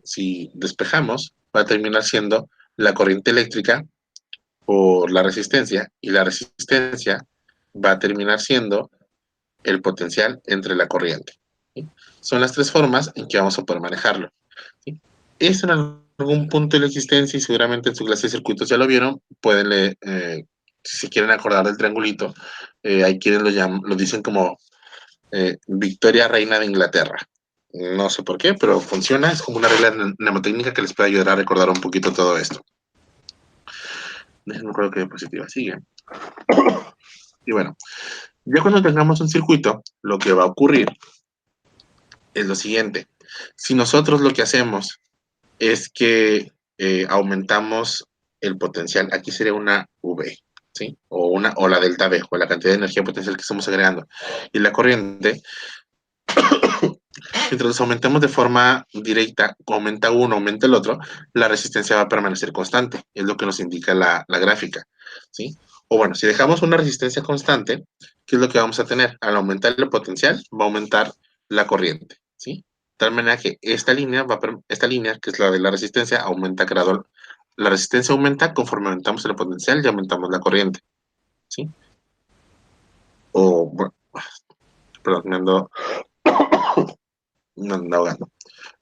si despejamos, va a terminar siendo la corriente eléctrica por la resistencia, y la resistencia va a terminar siendo el potencial entre la corriente. ¿Sí? Son las tres formas en que vamos a poder manejarlo. ¿Sí? Esto en algún punto de la existencia, y seguramente en su clase de circuitos ya lo vieron, pueden leer, si se quieren acordar del triangulito, hay quienes lo dicen como Victoria Reina de Inglaterra. No sé por qué, pero funciona, es como una regla mnemotécnica que les puede ayudar a recordar un poquito todo esto. Déjenme ver qué diapositiva sigue. Y bueno, ya cuando tengamos un circuito, lo que va a ocurrir es lo siguiente. Si nosotros lo que hacemos es que aumentamos el potencial, aquí sería una V, ¿sí? O la delta V, o la cantidad de energía potencial que estamos agregando. Y la corriente, mientras los aumentemos de forma directa, aumenta uno, aumenta el otro, la resistencia va a permanecer constante, es lo que nos indica la gráfica, ¿sí? O bueno, si dejamos una resistencia constante, ¿qué es lo que vamos a tener? Al aumentar el potencial, va a aumentar la corriente, ¿sí? De tal manera que esta línea, que es la de la resistencia, aumenta gradual. La resistencia aumenta conforme aumentamos el potencial y aumentamos la corriente, ¿sí? O, bueno, perdón, me ando ahogando.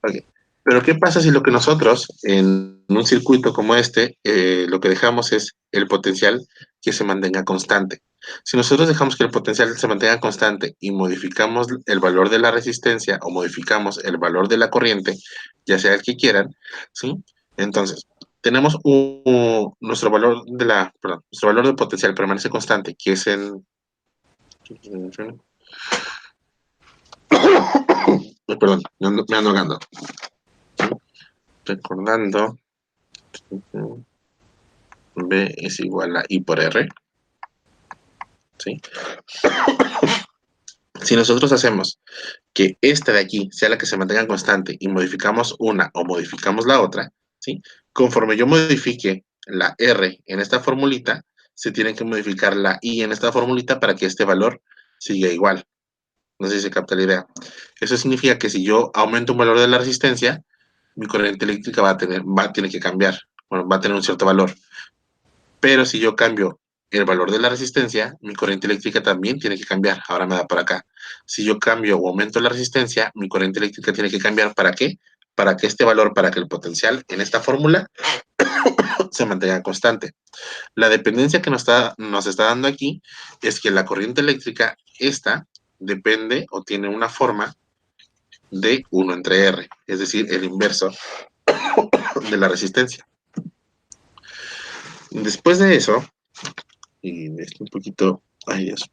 Okay. Pero ¿qué pasa si lo que nosotros, en un circuito como este, lo que dejamos es el potencial que se mantenga constante? Si nosotros dejamos que el potencial se mantenga constante y modificamos el valor de la resistencia o modificamos el valor de la corriente, ya sea el que quieran, ¿sí? Entonces, tenemos nuestro valor de potencial permanece constante, que es en... Perdón, me ando ahogando. Recordando, B es igual a I por R, ¿sí? Si nosotros hacemos que esta de aquí sea la que se mantenga constante y modificamos una o modificamos la otra, ¿sí? Conforme yo modifique la R en esta formulita, se tiene que modificar la I en esta formulita para que este valor siga igual. No sé si se capta la idea. Eso significa que si yo aumento un valor de la resistencia, mi corriente eléctrica va a tener que cambiar. Bueno, va a tener un cierto valor. Pero si yo cambio el valor de la resistencia, mi corriente eléctrica también tiene que cambiar. Ahora me da por acá. Si yo cambio o aumento la resistencia, mi corriente eléctrica tiene que cambiar. ¿Para qué? Para que este valor, para que el potencial en esta fórmula se mantenga constante. La dependencia que nos está dando aquí es que la corriente eléctrica, esta, depende o tiene una forma de 1 entre R, es decir, el inverso de la resistencia. Después de eso, y un poquito, ay Dios,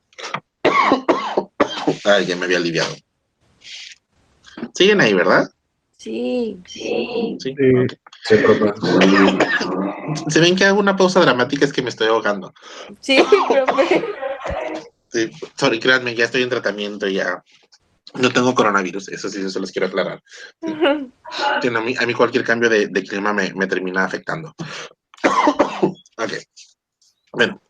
ay, ya me había aliviado. Siguen ahí, ¿verdad? Sí. Sí. Sí. Okay. Sí, profe. Se ven que hago una pausa dramática, es que me estoy ahogando. Sí, profe. Sí, sorry, créanme, ya estoy en tratamiento, ya no tengo coronavirus, eso sí se los quiero aclarar. Sí. A mí cualquier cambio de clima me termina afectando. Ok. Bueno,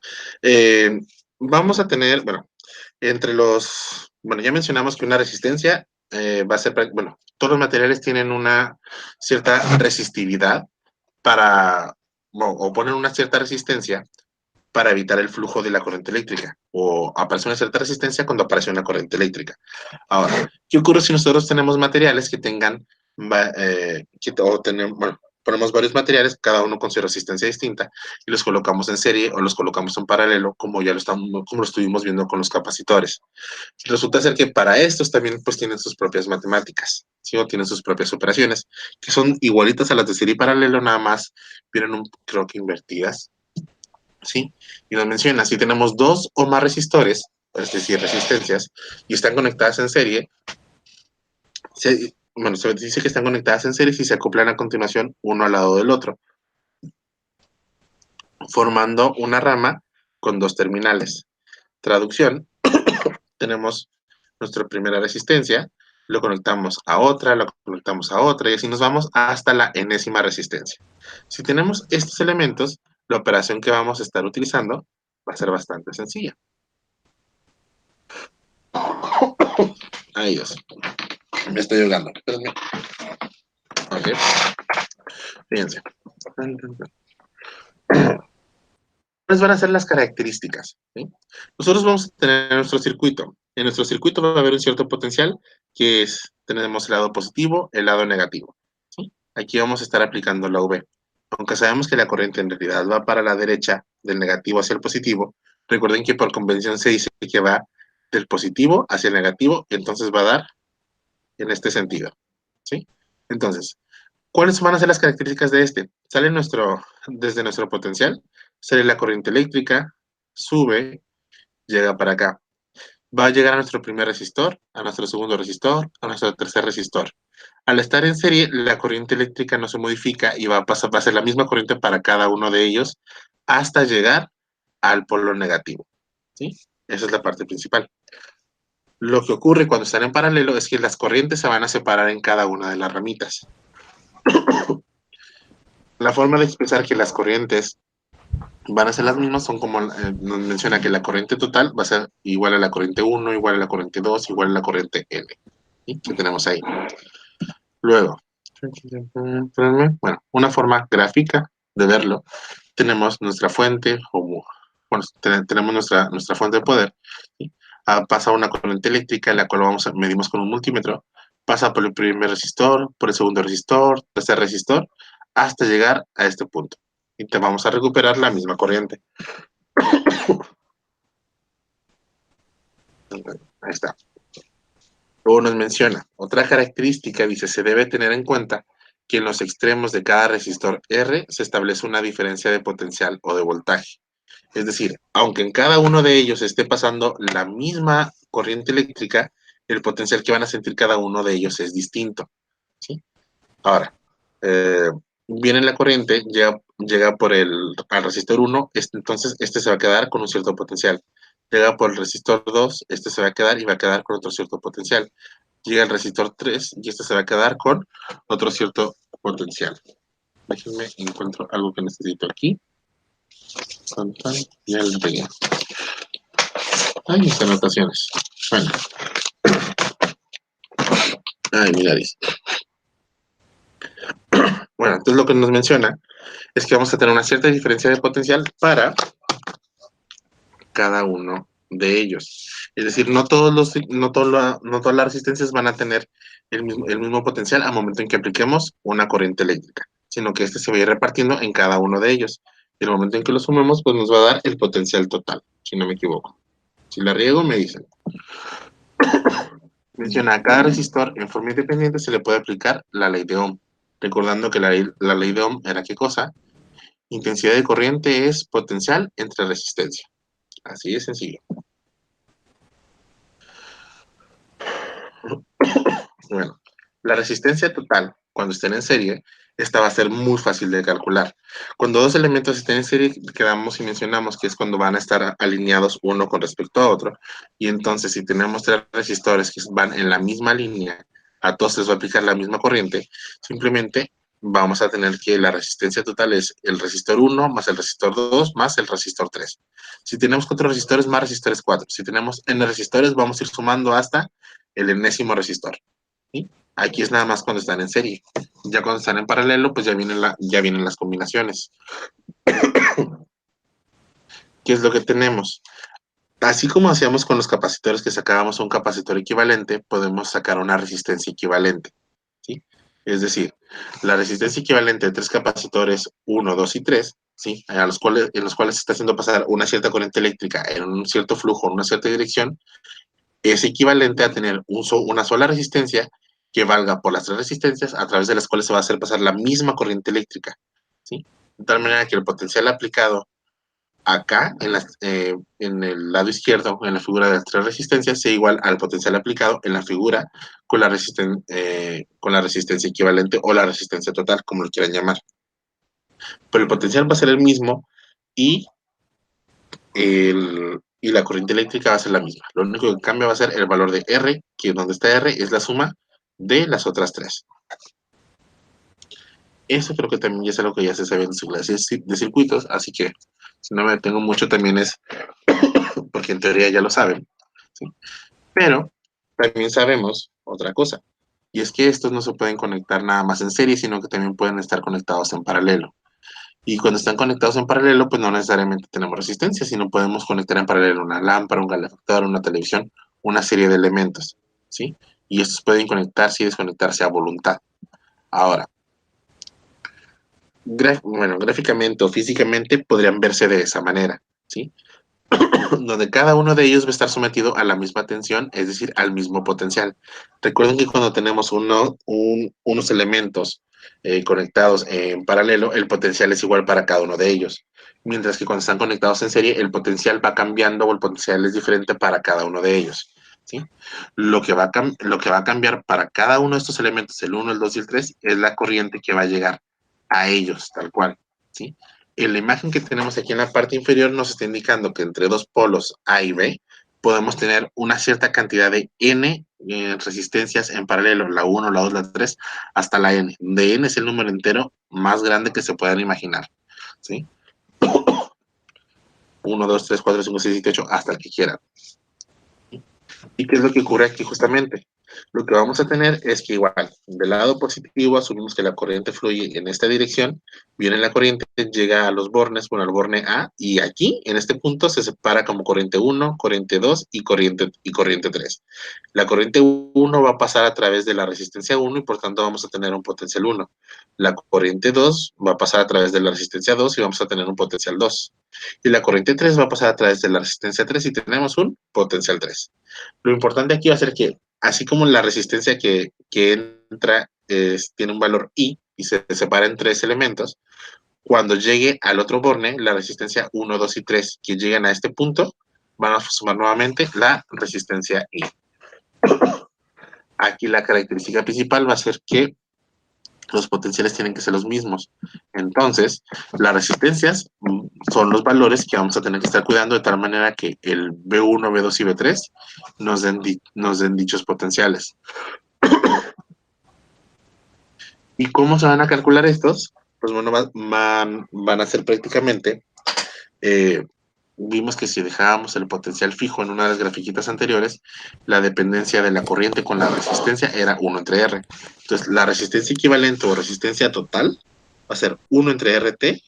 vamos a tener, bueno, ya mencionamos que una resistencia va a ser, bueno, todos los materiales tienen una cierta resistividad o ponen una cierta resistencia para evitar el flujo de la corriente eléctrica, o aparece una cierta resistencia cuando aparece una corriente eléctrica. Ahora, ¿qué ocurre si nosotros tenemos materiales que tengan, bueno, ponemos varios materiales, cada uno con su resistencia distinta, y los colocamos en serie o los colocamos en paralelo, como lo estuvimos viendo con los capacitores? Resulta ser que para estos también pues tienen sus propias matemáticas, ¿sí? O tienen sus propias operaciones, que son igualitas a las de serie y paralelo, nada más vienen creo que invertidas. ¿sí? Y nos menciona, si tenemos dos o más resistores, es decir, resistencias, y están conectadas en serie, bueno, se dice que están conectadas en serie si se acoplan a continuación uno al lado del otro, formando una rama con dos terminales. Traducción, tenemos nuestra primera resistencia, lo conectamos a otra, lo conectamos a otra, y así nos vamos hasta la enésima resistencia. Si tenemos estos elementos, la operación que vamos a estar utilizando va a ser bastante sencilla. Ay, Dios. Me estoy ahogando. Espérenme. Ok. Fíjense. ¿Cuáles van a ser las características? ¿Sí? Nosotros vamos a tener nuestro circuito. En nuestro circuito va a haber un cierto potencial que es, tenemos el lado positivo, el lado negativo. ¿Sí? Aquí vamos a estar aplicando la V. Aunque sabemos que la corriente en realidad va para la derecha, del negativo hacia el positivo, recuerden que por convención se dice que va del positivo hacia el negativo, y entonces va a dar en este sentido. ¿Sí? Entonces, ¿cuáles van a ser las características de este? Desde nuestro potencial, sale la corriente eléctrica, sube, llega para acá. Va a llegar a nuestro primer resistor, a nuestro segundo resistor, a nuestro tercer resistor. Al estar en serie, la corriente eléctrica no se modifica y va a ser la misma corriente para cada uno de ellos hasta llegar al polo negativo. ¿Sí? Esa es la parte principal. Lo que ocurre cuando están en paralelo es que las corrientes se van a separar en cada una de las ramitas. La forma de expresar que las corrientes van a ser las mismas son como nos menciona que la corriente total va a ser igual a la corriente 1, igual a la corriente 2, igual a la corriente N. ¿Sí? Que tenemos ahí. Luego, bueno, una forma gráfica de verlo. Tenemos nuestra fuente, bueno, tenemos nuestra fuente de poder. ¿Sí? Pasa una corriente eléctrica, la cual medimos con un multímetro. Pasa por el primer resistor, por el segundo resistor, tercer resistor, hasta llegar a este punto. Y te vamos a recuperar la misma corriente. Ahí está. Luego nos menciona, otra característica, dice, se debe tener en cuenta que en los extremos de cada resistor R se establece una diferencia de potencial o de voltaje. Es decir, aunque en cada uno de ellos esté pasando la misma corriente eléctrica, el potencial que van a sentir cada uno de ellos es distinto. ¿Sí? Ahora, viene la corriente, llega al resistor 1, entonces este se va a quedar con un cierto potencial. Llega por el resistor 2, este se va a quedar y va a quedar con otro cierto potencial. Llega el resistor 3 y este se va a quedar con otro cierto potencial. Déjenme, encuentro algo que necesito aquí. Ya lo pegué. Ay, mis anotaciones. Bueno. Ay, mi nariz. Bueno, entonces lo que nos menciona es que vamos a tener una cierta diferencia de potencial para cada uno de ellos. Es decir, no todas las resistencias van a tener el mismo potencial al momento en que apliquemos una corriente eléctrica, sino que este se va a ir repartiendo en cada uno de ellos. Y el momento en que lo sumemos, pues nos va a dar el potencial total, si no me equivoco. Si la riego, me dicen. Menciona, a cada resistor en forma independiente se le puede aplicar la ley de Ohm. Recordando que la ley de Ohm era ¿qué cosa? Intensidad de corriente es potencial entre resistencia. Así de sencillo. Bueno, la resistencia total, cuando estén en serie, esta va a ser muy fácil de calcular. Cuando dos elementos estén en serie, quedamos y mencionamos que es cuando van a estar alineados uno con respecto a otro. Y entonces, si tenemos tres resistores que van en la misma línea, a todos les va a aplicar la misma corriente, simplemente vamos a tener que la resistencia total es el resistor 1 más el resistor 2 más el resistor 3. Si tenemos 4 resistores, más resistores 4. Si tenemos n resistores, vamos a ir sumando hasta el enésimo resistor. ¿Sí? Aquí es nada más cuando están en serie. Ya cuando están en paralelo, pues ya vienen las combinaciones. ¿Qué es lo que tenemos? Así como hacíamos con los capacitores, que sacábamos un capacitor equivalente, podemos sacar una resistencia equivalente. ¿Sí? Es decir, la resistencia equivalente de tres capacitores 1, 2 y 3, ¿sí? En los cuales se está haciendo pasar una cierta corriente eléctrica en un cierto flujo, en una cierta dirección, es equivalente a tener una sola resistencia que valga por las tres resistencias a través de las cuales se va a hacer pasar la misma corriente eléctrica, ¿sí? De tal manera que el potencial aplicado acá, en el lado izquierdo, en la figura de las tres resistencias, sea igual al potencial aplicado en la figura con la resistencia equivalente o la resistencia total, como lo quieran llamar. Pero el potencial va a ser el mismo y, y la corriente eléctrica va a ser la misma. Lo único que cambia va a ser el valor de R, que donde está R es la suma de las otras tres. Eso creo que también ya es algo que ya se sabe en su clase de circuitos, así que si no me detengo mucho también es porque en teoría ya lo saben, ¿sí? Pero también sabemos otra cosa, y es que estos no se pueden conectar nada más en serie, sino que también pueden estar conectados en paralelo. Y cuando están conectados en paralelo, pues no necesariamente tenemos resistencia, sino podemos conectar en paralelo una lámpara, un calefactor, una televisión, una serie de elementos, ¿sí? Y estos pueden conectarse y desconectarse a voluntad. Ahora, gráficamente o físicamente podrían verse de esa manera, ¿sí? Donde cada uno de ellos va a estar sometido a la misma tensión, es decir, al mismo potencial. Recuerden que cuando tenemos unos elementos conectados en paralelo, el potencial es igual para cada uno de ellos. Mientras que cuando están conectados en serie, el potencial va cambiando o el potencial es diferente para cada uno de ellos. ¿Sí? Lo que va a cambiar para cada uno de estos elementos, el 1, el 2 y el 3, es la corriente que va a llegar a ellos, tal cual. ¿Sí? En la imagen que tenemos aquí en la parte inferior nos está indicando que entre dos polos A y B podemos tener una cierta cantidad de N resistencias en paralelo, la 1, la 2, la 3, hasta la N. De N es el número entero más grande que se puedan imaginar. ¿Sí? 1, 2, 3, 4, 5, 6, 7, 8, hasta el que quieran. ¿Y qué es lo que ocurre aquí justamente? Lo que vamos a tener es que igual, del lado positivo asumimos que la corriente fluye en esta dirección, viene la corriente, llega a los bornes, bueno, al borne A, y aquí, en este punto, se separa como corriente 1, corriente 2 y corriente 3. La corriente 1 va a pasar a través de la resistencia 1 y por tanto vamos a tener un potencial 1. La corriente 2 va a pasar a través de la resistencia 2 y vamos a tener un potencial 2. Y la corriente 3 va a pasar a través de la resistencia 3 y tenemos un potencial 3. Lo importante aquí va a ser que, así como la resistencia que entra tiene un valor I y se separa en tres elementos, cuando llegue al otro borne, la resistencia 1, 2 y 3 que llegan a este punto, van a sumar nuevamente la resistencia I. Aquí la característica principal va a ser que los potenciales tienen que ser los mismos. Entonces, las resistencias son los valores que vamos a tener que estar cuidando de tal manera que el B1, B2 y B3 nos den dichos potenciales. ¿Y cómo se van a calcular estos? Pues bueno, van a ser prácticamente, vimos que si dejábamos el potencial fijo en una de las grafiquitas anteriores, la dependencia de la corriente con la resistencia era 1 entre R. Entonces, la resistencia equivalente o resistencia total va a ser 1 entre RT,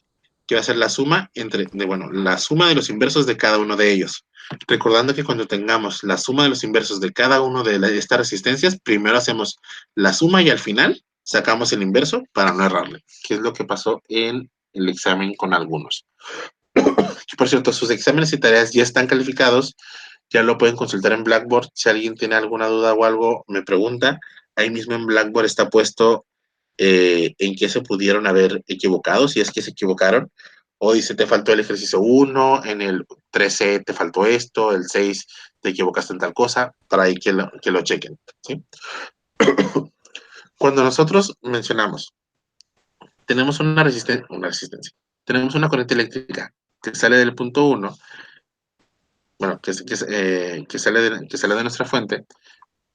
que va a ser la suma la suma de los inversos de cada uno de ellos. Recordando que cuando tengamos la suma de los inversos de cada uno de estas resistencias, primero hacemos la suma y al final sacamos el inverso para no errarle, que es lo que pasó en el examen con algunos. Por cierto, sus exámenes y tareas ya están calificados, ya lo pueden consultar en Blackboard. Si alguien tiene alguna duda o algo, me pregunta. Ahí mismo en Blackboard está puesto en qué se pudieron haber equivocado, si es que se equivocaron. O dice, te faltó el ejercicio 1, en el 13 te faltó esto, el 6 te equivocaste en tal cosa, para ahí que lo chequen. ¿Sí? Cuando nosotros mencionamos, tenemos una resistencia, tenemos una corriente eléctrica que sale del punto 1, bueno, que sale de nuestra fuente,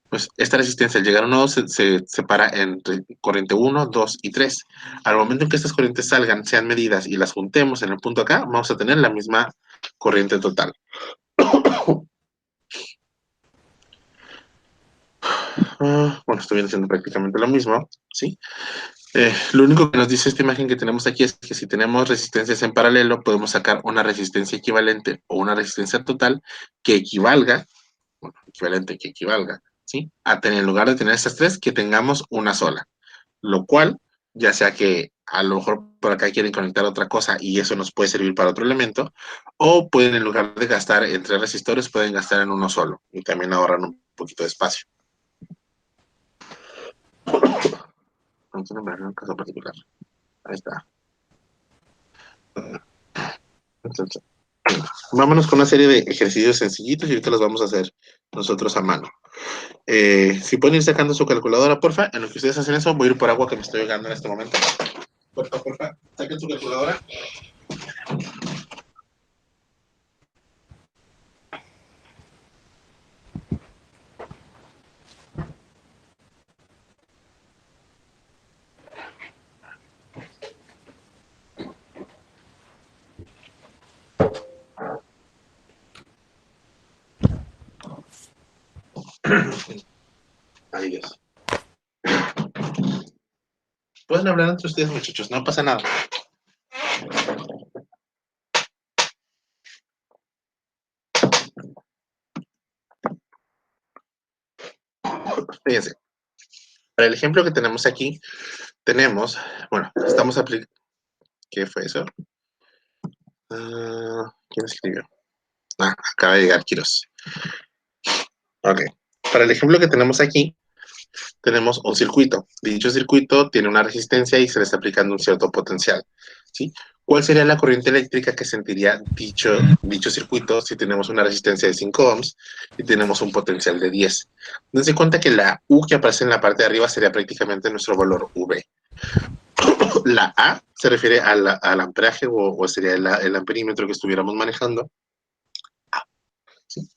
pues esta resistencia al llegar a un nodo se separa entre corriente 1, 2 y 3. Al momento en que estas corrientes salgan, sean medidas y las juntemos en el punto acá, vamos a tener la misma corriente total. Bueno, esto viene siendo prácticamente lo mismo, ¿sí? Lo único que nos dice esta imagen que tenemos aquí es que si tenemos resistencias en paralelo, podemos sacar una resistencia equivalente o una resistencia total que equivalga, bueno, equivalente que equivalga, ¿sí? A tener, en lugar de tener estas tres, que tengamos una sola. Lo cual, ya sea que a lo mejor por acá quieren conectar otra cosa y eso nos puede servir para otro elemento, o pueden, en lugar de gastar en tres resistores, pueden gastar en uno solo y también ahorran un poquito de espacio. Vamos a nombrar un caso particular. Ahí está. Entonces, vámonos con una serie de ejercicios sencillitos y ahorita los vamos a hacer nosotros a mano. Si pueden ir sacando su calculadora, porfa. En lo que ustedes hacen eso, voy a ir por agua que me estoy ahogando en este momento. Porfa, saquen su calculadora. Ay, Dios. Pueden hablar entre ustedes, muchachos, no pasa nada. Fíjense, para el ejemplo que tenemos aquí, bueno, estamos aplicando. ¿Qué fue eso? ¿Quién escribió? Acaba de llegar Quiroz. Ok. Para el ejemplo que tenemos aquí, tenemos un circuito. Dicho circuito tiene una resistencia y se le está aplicando un cierto potencial, ¿sí? ¿Cuál sería la corriente eléctrica que sentiría dicho circuito si tenemos una resistencia de 5 ohms y tenemos un potencial de 10? Dense cuenta que la U que aparece en la parte de arriba sería prácticamente nuestro valor V. La A se refiere al ampereje o sería el amperímetro que estuviéramos manejando. ¿Sí?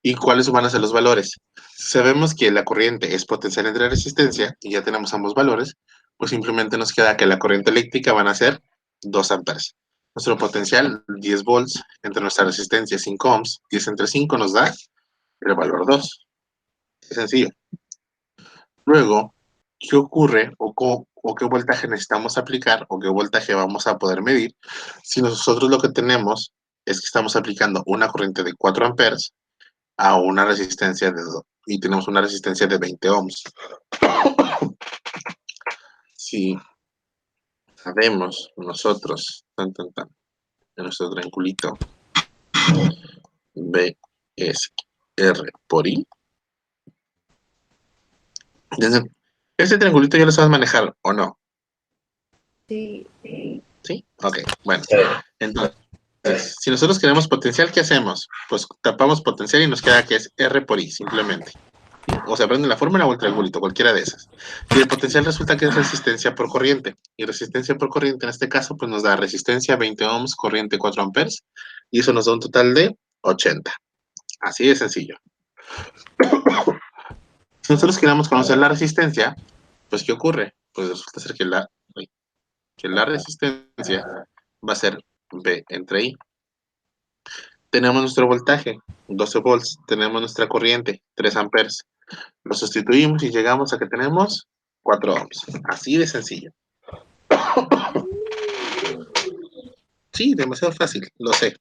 ¿Y cuáles van a ser los valores? Sabemos que la corriente es potencial entre resistencia y ya tenemos ambos valores, pues simplemente nos queda que la corriente eléctrica van a ser 2 amperes. Nuestro potencial, 10 volts, entre nuestra resistencia, 5 ohms, 10 entre 5 nos da el valor 2. Es sencillo. Luego, ¿qué ocurre o qué voltaje necesitamos aplicar o qué voltaje vamos a poder medir si nosotros lo que tenemos es que estamos aplicando una corriente de 4 amperes a una resistencia y tenemos una resistencia de 20 ohms? Si sabemos nosotros, en nuestro triangulito, B es R por I, ¿este triangulito ya lo sabes manejar o no? Sí. ¿Sí? Ok, bueno. Sí. Entonces, si nosotros queremos potencial, ¿qué hacemos? Pues tapamos potencial y nos queda que es R por I, simplemente. O se aprende la fórmula o el triangulito, cualquiera de esas. Y el potencial resulta que es resistencia por corriente. Y resistencia por corriente, en este caso, pues nos da resistencia 20 ohms, corriente 4 amperes. Y eso nos da un total de 80. Así de sencillo. Si nosotros queremos conocer la resistencia, pues ¿qué ocurre? Pues resulta ser que la resistencia va a ser B entre I. Tenemos nuestro voltaje, 12 volts. Tenemos nuestra corriente, 3 amperes. Lo sustituimos y llegamos a que tenemos 4 ohms. Así de sencillo. Sí, demasiado fácil, lo sé.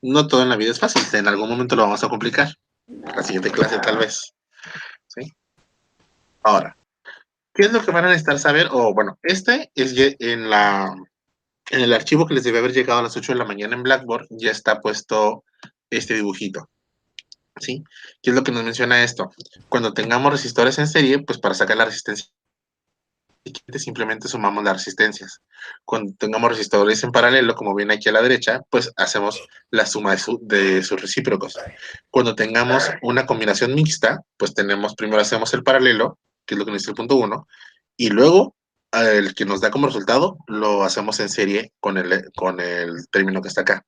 No todo en la vida es fácil. En algún momento lo vamos a complicar. La siguiente clase tal vez. ¿Sí? Ahora, ¿qué es lo que van a necesitar saber? Bueno, este es en el archivo que les debe haber llegado a las 8 de la mañana en Blackboard, ya está puesto este dibujito. ¿Sí? ¿Qué es lo que nos menciona esto? Cuando tengamos resistores en serie, pues para sacar la resistencia simplemente sumamos las resistencias. Cuando tengamos resistores en paralelo, como viene aquí a la derecha, pues hacemos la suma de sus recíprocos. Cuando tengamos una combinación mixta, pues primero hacemos el paralelo, que es lo que nos dice el punto 1, y luego el que nos da como resultado lo hacemos en serie con el término que está acá.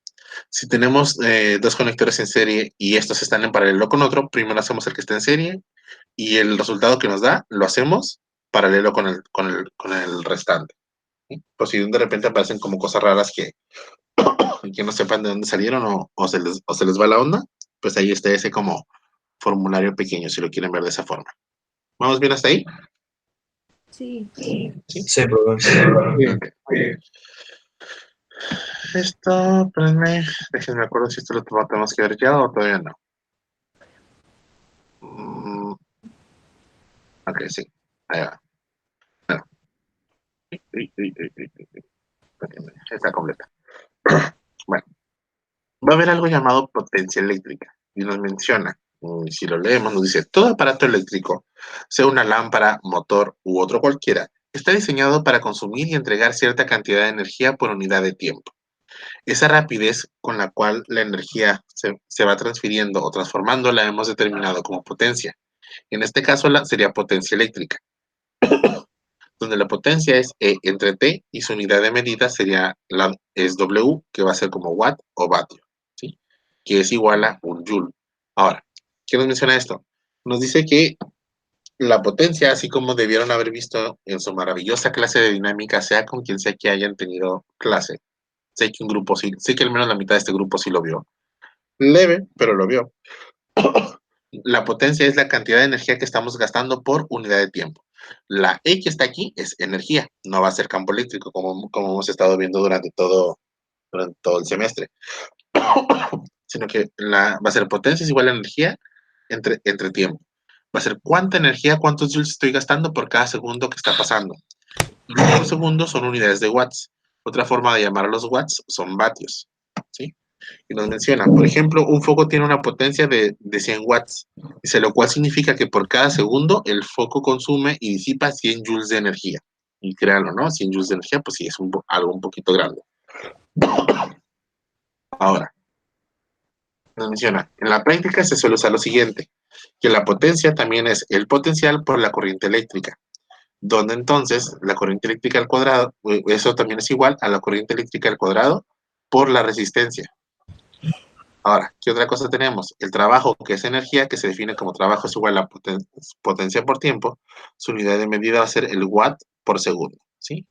Si tenemos dos conectores en serie y estos están en paralelo con otro, primero hacemos el que está en serie y el resultado que nos da lo hacemos paralelo con el restante. ¿Sí? Por si de repente aparecen como cosas raras que no sepan de dónde salieron o se les va la onda, pues ahí está ese como formulario pequeño, si lo quieren ver de esa forma. ¿Vamos bien hasta ahí? Sí. Sí, profe. Okay. Esto, espérenme, déjenme acuerdo si esto lo tenemos que ver ya o todavía no. Ok, sí, ahí va. No. Está completa. Bueno, va a haber algo llamado potencia eléctrica y nos menciona, si lo leemos, nos dice, todo aparato eléctrico, sea una lámpara, motor u otro cualquiera, está diseñado para consumir y entregar cierta cantidad de energía por unidad de tiempo. Esa rapidez con la cual la energía se va transfiriendo o transformando la hemos determinado como potencia. En este caso sería potencia eléctrica, donde la potencia es E entre T y su unidad de medida es W, que va a ser como watt o vatio, ¿sí? Que es igual a un joule. Ahora, ¿qué nos menciona esto? Nos dice que la potencia, así como debieron haber visto en su maravillosa clase de dinámica, sea con quien sea que hayan tenido clase, sé que un grupo sí, sé que al menos la mitad de este grupo sí lo vio. Leve, pero lo vio. La potencia es la cantidad de energía que estamos gastando por unidad de tiempo. La E que está aquí es energía, no va a ser campo eléctrico como hemos estado viendo durante todo el semestre, sino que va a ser potencia es igual a energía entre tiempo. Va a ser cuánta energía, cuántos joules estoy gastando por cada segundo que está pasando. Joules por segundo son unidades de watts. Otra forma de llamar a los watts son vatios, ¿sí? Y nos menciona, por ejemplo, un foco tiene una potencia de 100 watts, dice, lo cual significa que por cada segundo el foco consume y disipa 100 joules de energía. Y créanlo, ¿no? 100 joules de energía, pues sí, es algo un poquito grande. Ahora, nos menciona, en la práctica se suele usar lo siguiente, que la potencia también es el potencial por la corriente eléctrica, donde entonces la corriente eléctrica al cuadrado, eso también es igual a la corriente eléctrica al cuadrado por la resistencia. Ahora, ¿qué otra cosa tenemos? El trabajo, que es energía, que se define como trabajo es igual a potencia por tiempo. Su unidad de medida va a ser el watt por segundo, ¿sí?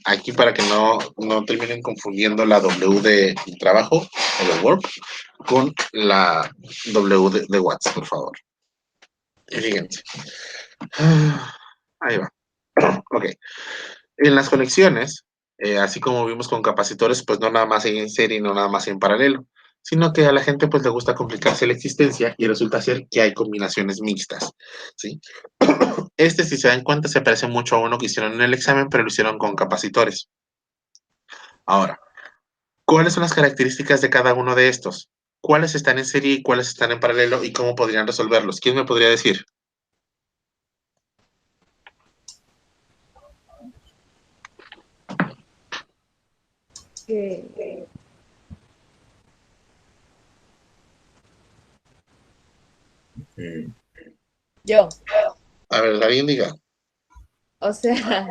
Aquí para que no terminen confundiendo la W de trabajo o de work con la W de watts, por favor. Y fíjense. Ahí va. Ok. En las conexiones, así como vimos con capacitores, pues no nada más en serie, no nada más en paralelo, sino que a la gente pues le gusta complicarse la existencia y resulta ser que hay combinaciones mixtas, ¿sí? Si se dan cuenta, se parece mucho a uno que hicieron en el examen, pero lo hicieron con capacitores. Ahora, ¿cuáles son las características de cada uno de estos? ¿Cuáles están en serie y cuáles están en paralelo y cómo podrían resolverlos? ¿Quién me podría decir? Que Mm. yo, A ver, alguien diga. o sea,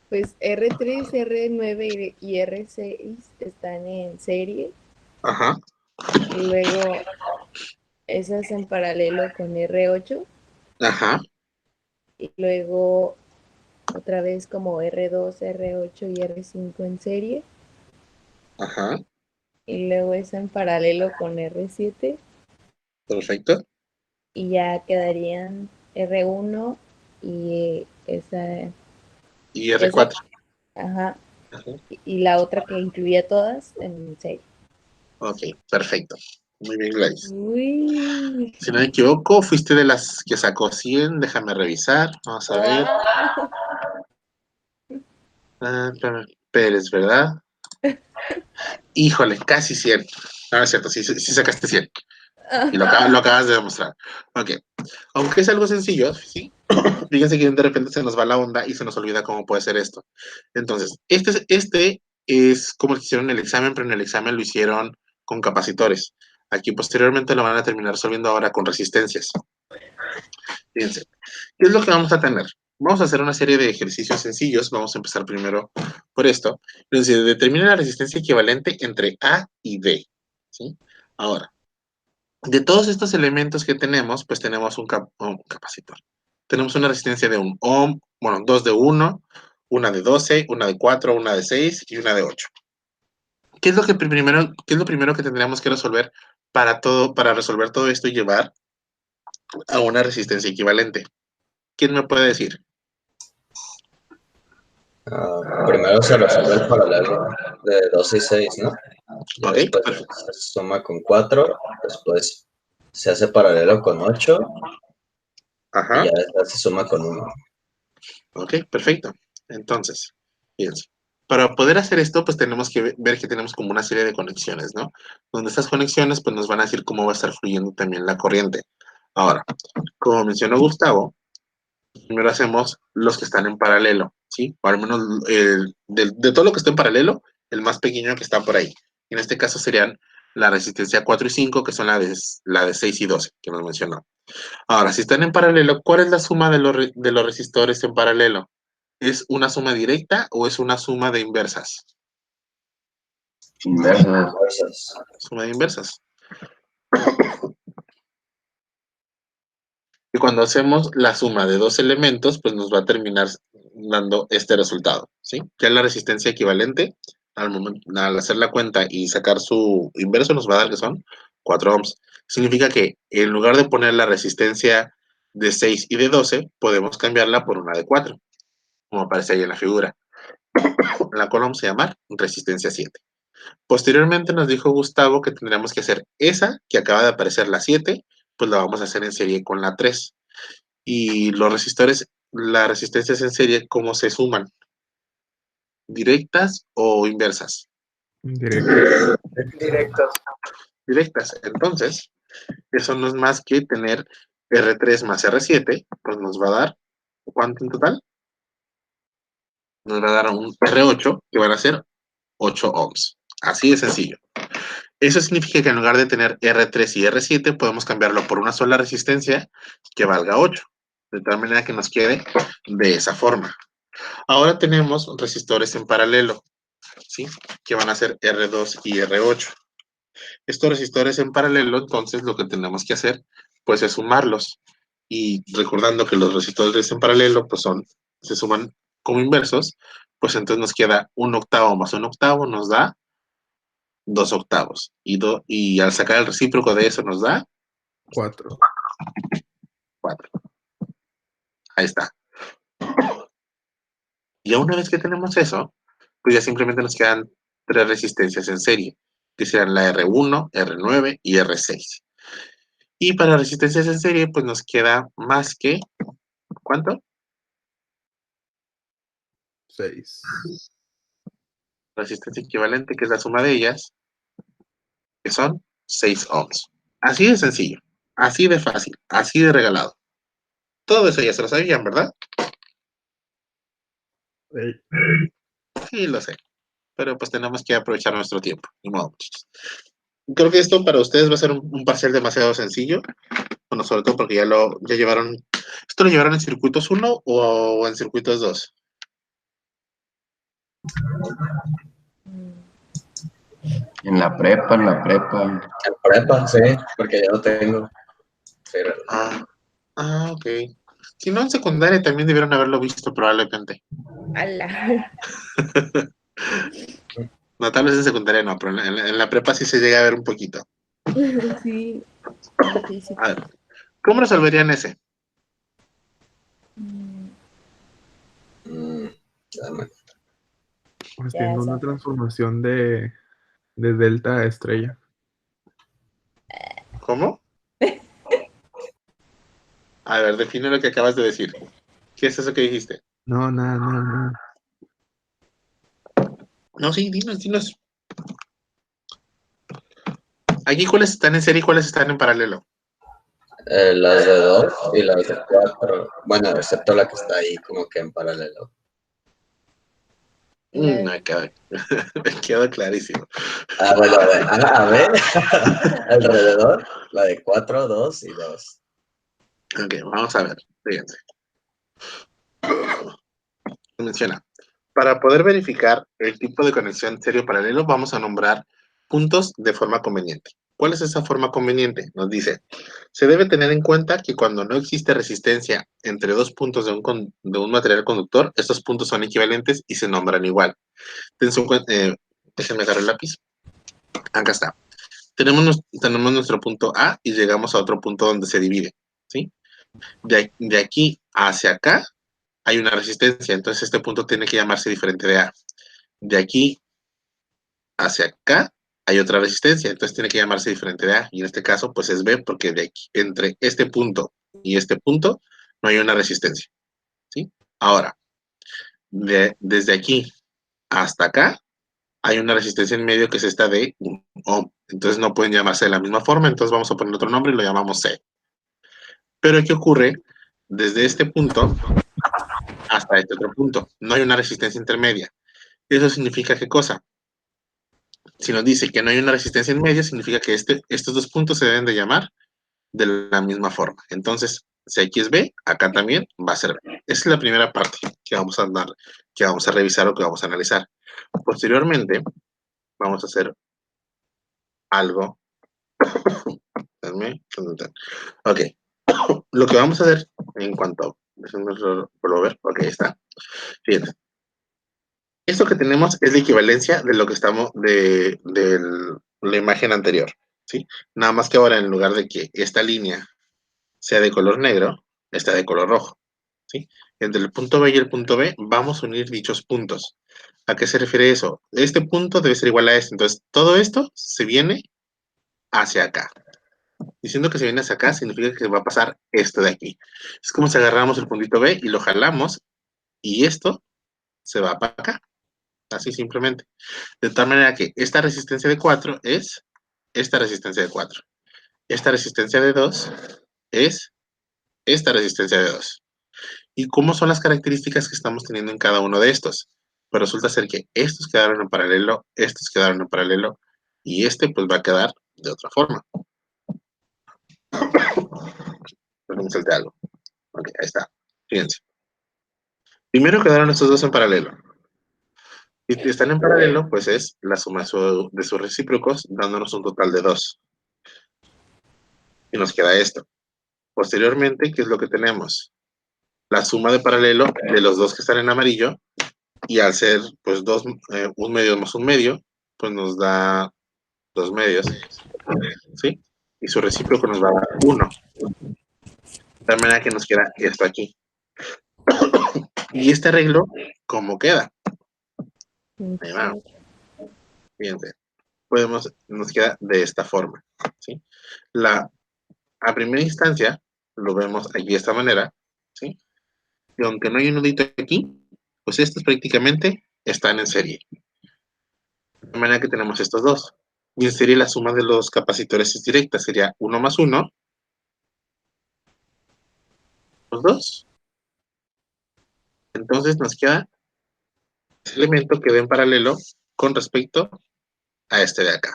pues R3, R9 y R6 están en serie Ajá, y luego esas en paralelo con R8 ajá, y luego otra vez como R2, R8 y R5 en serie ajá, y luego esa en paralelo con R7 perfecto. y ya quedarían R1 y Y esa, R4. ajá, Ajá. y la otra que incluía todas en serie. Ok, perfecto. Muy bien, Gladys. Uy, Si no me equivoco, fuiste de las que sacó 100. Déjame revisar. Vamos a ver. wow. Pérez, ¿verdad? Híjole, casi 100. No, es cierto, sí, sí sacaste 100. Y lo acabas de demostrar. Ok. Aunque es algo sencillo, ¿sí? Fíjense que de repente se nos va la onda y se nos olvida cómo puede ser esto. Entonces, este es como el que hicieron en el examen, pero en el examen lo hicieron con capacitores. Aquí posteriormente lo van a terminar resolviendo ahora con resistencias. Fíjense, ¿qué es lo que vamos a tener? Vamos a hacer una serie de ejercicios sencillos. Vamos a empezar primero por esto. Entonces, determina la resistencia equivalente entre A y D. ¿Sí? Ahora, de todos estos elementos que tenemos, pues tenemos un capacitor. Tenemos una resistencia de 1 ohm, bueno, dos de 1, una de 12, una de 4, una de 6 y una de 8. ¿Qué es lo primero que tendríamos que resolver para resolver todo esto y llevar a una resistencia equivalente? ¿Quién me puede decir? Primero se resuelve el paralelo de 2 y 6, ¿no? Ya Ok, después perfecto. se suma con 4, después se hace paralelo con 8 y Ajá, ya después se suma con 1. ok, perfecto. Entonces, fíjense. Para poder hacer esto, pues tenemos que ver que tenemos como una serie de conexiones, ¿no? Donde estas conexiones, pues nos van a decir cómo va a estar fluyendo también la corriente. Ahora, como mencionó Gustavo, primero hacemos los que están en paralelo, ¿sí? O al menos de todo lo que está en paralelo, el más pequeño que está por ahí. En este caso serían la resistencia 4 y 5, que son la de 6 y 12, que nos mencionó. Ahora, si están en paralelo, ¿cuál es la suma de los resistores en paralelo? ¿Es una suma directa o es una suma de inversas? Inversas. Fuerzas. Suma de inversas. Y cuando hacemos la suma de dos elementos, pues nos va a terminar dando este resultado, ¿sí? Que es la resistencia equivalente al hacer la cuenta y sacar su inverso, nos va a dar que son 4 ohms. Significa que en lugar de poner la resistencia de 6 y de 12, podemos cambiarla por una de 4, como aparece ahí en la figura. La columna se llama resistencia 7. Posteriormente nos dijo Gustavo que tendríamos que hacer esa, que acaba de aparecer la 7, pues la vamos a hacer en serie con la 3. Y los resistores, las resistencias en serie, ¿cómo se suman? ¿Directas o inversas? Directo. Directas. Directas. Entonces, eso no es más que tener R3 más R7, pues nos va a dar, ¿cuánto en total? Nos va a dar un R8, que van a ser 8 ohms. Así de sencillo. Eso significa que en lugar de tener R3 y R7, podemos cambiarlo por una sola resistencia que valga 8. De tal manera que nos quede de esa forma. Ahora tenemos resistores en paralelo, ¿sí? Que van a ser R2 y R8. Estos resistores en paralelo, entonces, lo que tenemos que hacer, pues, es sumarlos. Y recordando que los resistores en paralelo, pues, se suman como inversos, pues, entonces nos queda un octavo más un octavo, nos da 2 octavos. Y al sacar el recíproco de eso nos da 4. 4. Ahí está. Y una vez que tenemos eso, pues ya simplemente nos quedan 3 resistencias en serie, que serán la R1, R9 y R6. Y para resistencias en serie, pues nos queda más que, ¿cuánto? 6. Resistencia equivalente, que es la suma de ellas, que son 6 ohms. Así de sencillo, así de fácil, así de regalado. Todo eso ya se lo sabían, ¿verdad? Sí, lo sé. Pero pues tenemos que aprovechar nuestro tiempo. Ni modo, muchachos. Creo que esto para ustedes va a ser un parcial demasiado sencillo. Bueno, sobre todo porque ya llevaron. ¿Esto lo llevaron en circuitos 1 o en circuitos 2? En la prepa. En prepa, sí, porque ya no tengo. Pero Ok. Si no, en secundaria también debieron haberlo visto probablemente. Ala. No, tal vez en secundaria no, pero en la prepa sí se llega a ver un poquito. Sí. Difícil. A ver, ¿cómo resolverían ese? dame. Haciendo una transformación de delta a estrella. ¿Cómo? A ver, define lo que acabas de decir. ¿Qué es eso que dijiste? No, nada. No, sí, dinos. Aquí, ¿cuáles están en serie y cuáles están en paralelo? Las de 2 y las de 4. Bueno, excepto la que está ahí como que en paralelo. Me quedó clarísimo. Bueno, a ver. Alrededor, la de 4, 2 y 2. Ok, vamos a ver. Fíjense. Menciona. Para poder verificar el tipo de conexión serie paralelo, vamos a nombrar puntos de forma conveniente. ¿Cuál es esa forma conveniente? Nos dice, se debe tener en cuenta que cuando no existe resistencia entre dos puntos de un material conductor, estos puntos son equivalentes y se nombran igual. Déjenme agarrar el lápiz. Acá está. Tenemos nuestro punto A y llegamos a otro punto donde se divide, ¿sí? De aquí hacia acá hay una resistencia, entonces este punto tiene que llamarse diferente de A. De aquí hacia acá hay otra resistencia, entonces tiene que llamarse diferente de A, y en este caso pues es B, porque de aquí, entre este punto y este punto no hay una resistencia, ¿sí? Ahora, desde aquí hasta acá hay una resistencia en medio que es esta de 1 ohm, entonces no pueden llamarse de la misma forma, entonces vamos a poner otro nombre y lo llamamos C. Pero ¿qué ocurre? Desde este punto hasta este otro punto, no hay una resistencia intermedia. ¿Eso significa qué cosa? Si nos dice que no hay una resistencia en medio, significa que estos dos puntos se deben de llamar de la misma forma. Entonces, si aquí es B, acá también va a ser B. Esa es la primera parte que vamos a andar, que vamos a revisar o que vamos a analizar. Posteriormente, vamos a hacer algo. Ok. Lo que vamos a hacer en cuanto a ver, ok, está. Fíjense. Esto que tenemos es la equivalencia de lo que estamos de la imagen anterior, ¿sí? Nada más que ahora en lugar de que esta línea sea de color negro, está de color rojo, ¿sí? Entre el punto B y el punto B vamos a unir dichos puntos. ¿A qué se refiere eso? Este punto debe ser igual a este, entonces todo esto se viene hacia acá. Diciendo que se viene hacia acá significa que va a pasar esto de aquí. Es como si agarramos el puntito B y lo jalamos y esto se va para acá. Así simplemente. De tal manera que esta resistencia de 4 es esta resistencia de 4. Esta resistencia de 2 es esta resistencia de 2. ¿Y cómo son las características que estamos teniendo en cada uno de estos? Pues resulta ser que estos quedaron en paralelo, estos quedaron en paralelo, y este pues va a quedar de otra forma. Déjame saltar algo. Ok, ahí está. Fíjense. Primero quedaron estos dos en paralelo. Si están en paralelo, pues es la suma de sus recíprocos, dándonos un total de 2. Y nos queda esto. Posteriormente, ¿qué es lo que tenemos? La suma de paralelo de los dos que están en amarillo, y al ser pues un medio más un medio, pues nos da 2 medios, ¿sí? Y su recíproco nos va a dar 1. De tal manera que nos queda esto aquí. Y este arreglo, ¿cómo queda? Ahí va. Fíjense. Nos queda de esta forma, ¿sí? A primera instancia, lo vemos aquí de esta manera, ¿sí? Y aunque no hay un nudito aquí, pues estos prácticamente están en serie. De manera que tenemos estos dos. Y en serie la suma de los capacitores es directa, sería 1 más 1, los 2. Entonces nos queda ese elemento que va en paralelo con respecto a este de acá,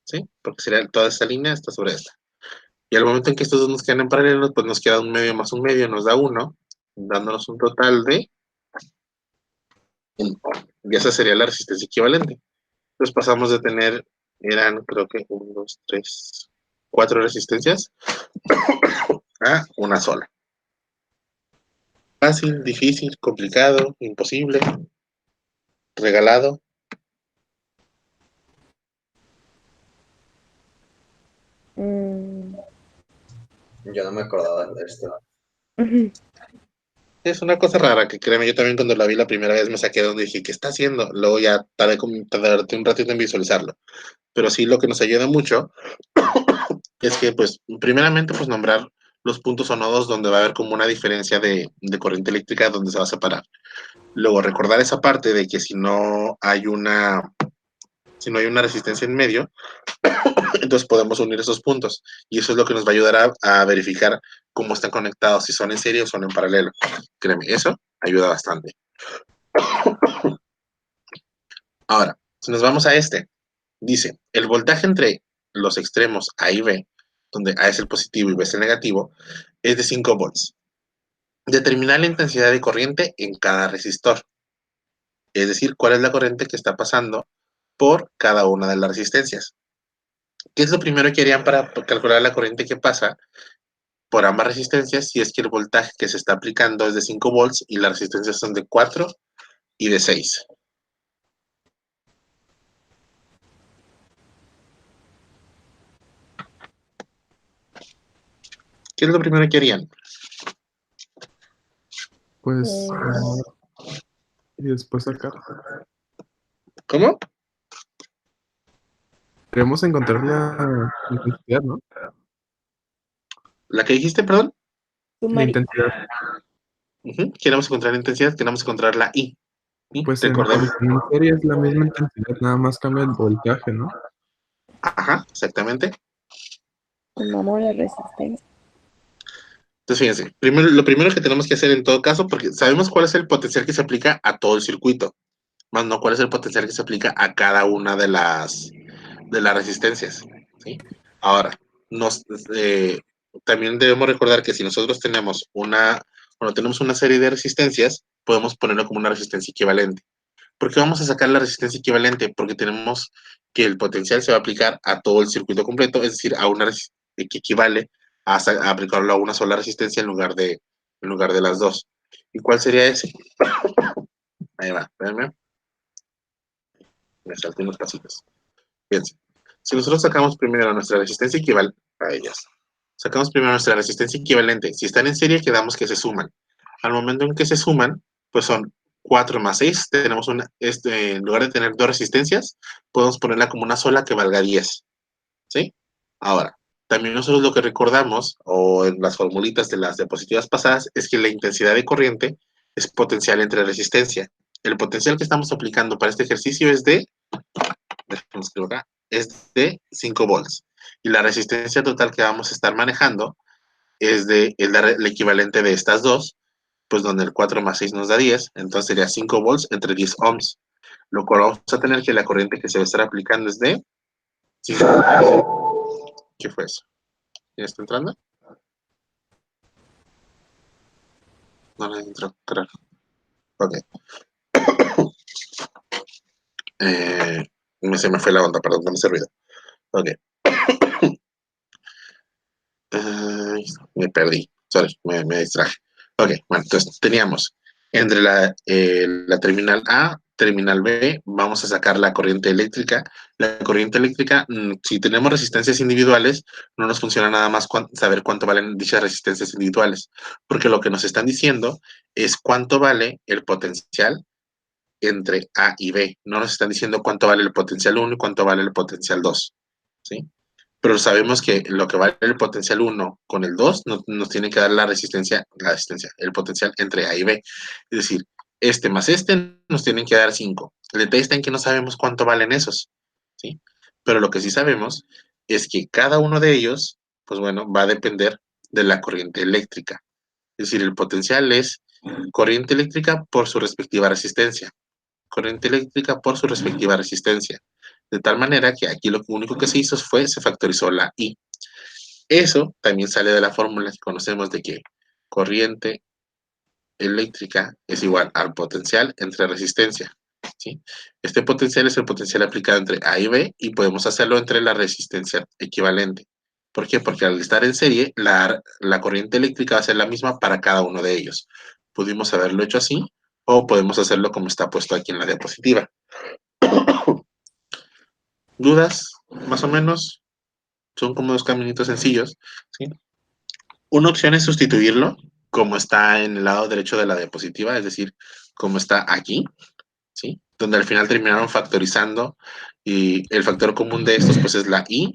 ¿sí? Porque sería toda esta línea está sobre esta. Y al momento en que estos dos nos quedan en paralelo, pues nos queda un medio más un medio, nos da 1, dándonos un total de 1. Y esa sería la resistencia equivalente. Entonces pasamos de tener, eran creo que 1, 2, 3, 4 resistencias a una sola. Fácil, difícil, complicado, imposible, regalado. Yo no me acordaba de esto. Es una cosa rara que créeme, yo también cuando la vi la primera vez me saqué de donde dije, ¿qué está haciendo? Luego ya tardé un ratito en visualizarlo. Pero sí lo que nos ayuda mucho es que, pues, primeramente, pues nombrar los puntos o nodos donde va a haber como una diferencia de corriente eléctrica donde se va a separar. Luego, recordar esa parte de que si no hay una resistencia en medio, entonces podemos unir esos puntos. Y eso es lo que nos va a ayudar a verificar cómo están conectados, si son en serie o son en paralelo. Créeme, eso ayuda bastante. Ahora, si nos vamos a este, dice, el voltaje entre los extremos A y B, donde A es el positivo y B es el negativo, es de 5 volts. Determinar la intensidad de corriente en cada resistor. Es decir, cuál es la corriente que está pasando por cada una de las resistencias. ¿Qué es lo primero que harían para calcular la corriente que pasa por ambas resistencias si es que el voltaje que se está aplicando es de 5 volts y las resistencias son de 4 y de 6? ¿Qué es lo primero que harían? Pues, y después sacar. ¿Cómo? Queremos encontrar la intensidad, ¿no? ¿La que dijiste, perdón? La intensidad. Queremos encontrar la intensidad, queremos encontrar la I. Pues Recordemos. en serie es la misma intensidad, nada más cambia el voltaje, ¿no? Ajá, exactamente. Sumamos la resistencia. Entonces, fíjense, lo primero que tenemos que hacer en todo caso, porque sabemos cuál es el potencial que se aplica a todo el circuito. más no cuál es el potencial que se aplica a cada una de las resistencias, ¿sí? Ahora, también debemos recordar que si nosotros tenemos una serie de resistencias, podemos ponerlo como una resistencia equivalente. ¿Por qué vamos a sacar la resistencia equivalente? Porque tenemos que el potencial se va a aplicar a todo el circuito completo, es decir, a una que equivale a aplicarlo a una sola resistencia en lugar de las dos. ¿Y cuál sería ese? Ahí va, espérenme. Me salté unos pasitos. Fíjense. Si nosotros sacamos primero nuestra resistencia equivalente a ellas, sacamos primero nuestra resistencia equivalente. Si están en serie, quedamos que se suman. Al momento en que se suman, pues son 4 más 6. Tenemos en lugar de tener dos resistencias, podemos ponerla como una sola que valga 10. ¿Sí? Ahora, también nosotros lo que recordamos, o en las formulitas de las diapositivas pasadas, es que la intensidad de corriente es potencial entre resistencia. El potencial que estamos aplicando para este ejercicio es de, déjame escribir acá, es de 5 volts. Y la resistencia total que vamos a estar manejando es el equivalente de estas dos, pues donde el 4 más 6 nos da 10, entonces sería 5 volts entre 10 ohms. Lo cual vamos a tener que la corriente que se va a estar aplicando es de 5 volts. ¿Qué fue eso? ¿Ya está entrando? No le entró, creo. Ok. Se me fue la onda, perdón, no me he servido. Ok. Me perdí. Sorry, me distraje. Ok, bueno, entonces teníamos entre la terminal A, terminal B, vamos a sacar la corriente eléctrica. La corriente eléctrica, si tenemos resistencias individuales, no nos funciona nada más saber cuánto valen dichas resistencias individuales, porque lo que nos están diciendo es cuánto vale el potencial entre A y B. No nos están diciendo cuánto vale el potencial 1 y cuánto vale el potencial 2. ¿Sí? Pero sabemos que lo que vale el potencial 1 con el 2 nos tiene que dar la resistencia, el potencial entre A y B. Es decir, este más este nos tienen que dar 5. El detalle está en que no sabemos cuánto valen esos. ¿Sí? Pero lo que sí sabemos es que cada uno de ellos, pues bueno, va a depender de la corriente eléctrica. Es decir, el potencial es corriente eléctrica por su respectiva resistencia. Corriente eléctrica por su respectiva resistencia. De tal manera que aquí lo único que se hizo se factorizó la I. Eso también sale de la fórmula que conocemos de que corriente eléctrica es igual al potencial entre resistencia. ¿Sí? Este potencial es el potencial aplicado entre A y B y podemos hacerlo entre la resistencia equivalente. ¿Por qué? Porque al estar en serie, la corriente eléctrica va a ser la misma para cada uno de ellos. Pudimos haberlo hecho así o podemos hacerlo como está puesto aquí en la diapositiva. ¿Dudas? Más o menos. Son como dos caminitos sencillos. ¿Sí? Una opción es sustituirlo como está en el lado derecho de la diapositiva, es decir, como está aquí, ¿sí? Donde al final terminaron factorizando y el factor común de estos pues es la I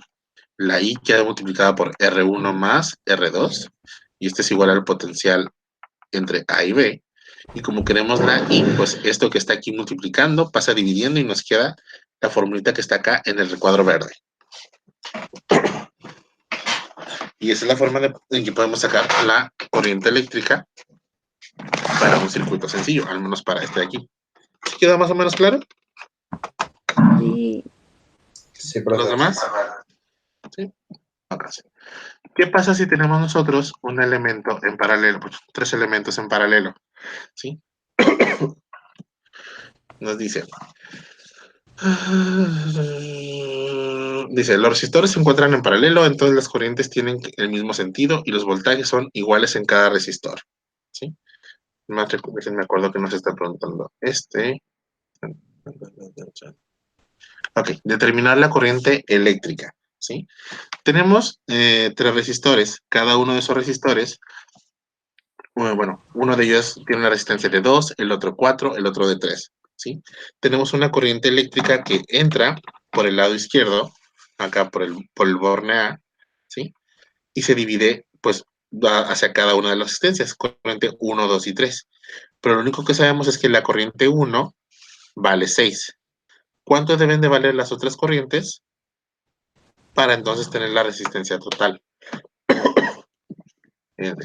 queda multiplicada por R1 más R2 y este es igual al potencial entre A y B. Y como queremos la I, pues esto que está aquí multiplicando pasa dividiendo y nos queda la formulita que está acá en el recuadro verde. Y esa es la forma en que podemos sacar la corriente eléctrica para un circuito sencillo, al menos para este de aquí. ¿Sí queda más o menos claro? Sí. Sí, ¿Los profe. demás? ¿Sí? Ok. ¿Qué pasa si tenemos nosotros un elemento en paralelo, pues, 3 elementos en paralelo? ¿Sí? Nos dice, los resistores se encuentran en paralelo, entonces las corrientes tienen el mismo sentido y los voltajes son iguales en cada resistor. ¿Sí? Me acuerdo que nos está preguntando Ok, determinar la corriente eléctrica. ¿Sí? Tenemos 3 resistores. Cada uno de esos resistores, bueno, uno de ellos tiene una resistencia de 2, el otro 4, el otro de 3. ¿Sí? Tenemos una corriente eléctrica que entra por el lado izquierdo, acá por el borne A, ¿sí? Y se divide, pues, hacia cada una de las resistencias, corriente 1, 2 y 3. Pero lo único que sabemos es que la corriente 1 vale 6. ¿Cuánto deben de valer las otras corrientes para entonces tener la resistencia total? En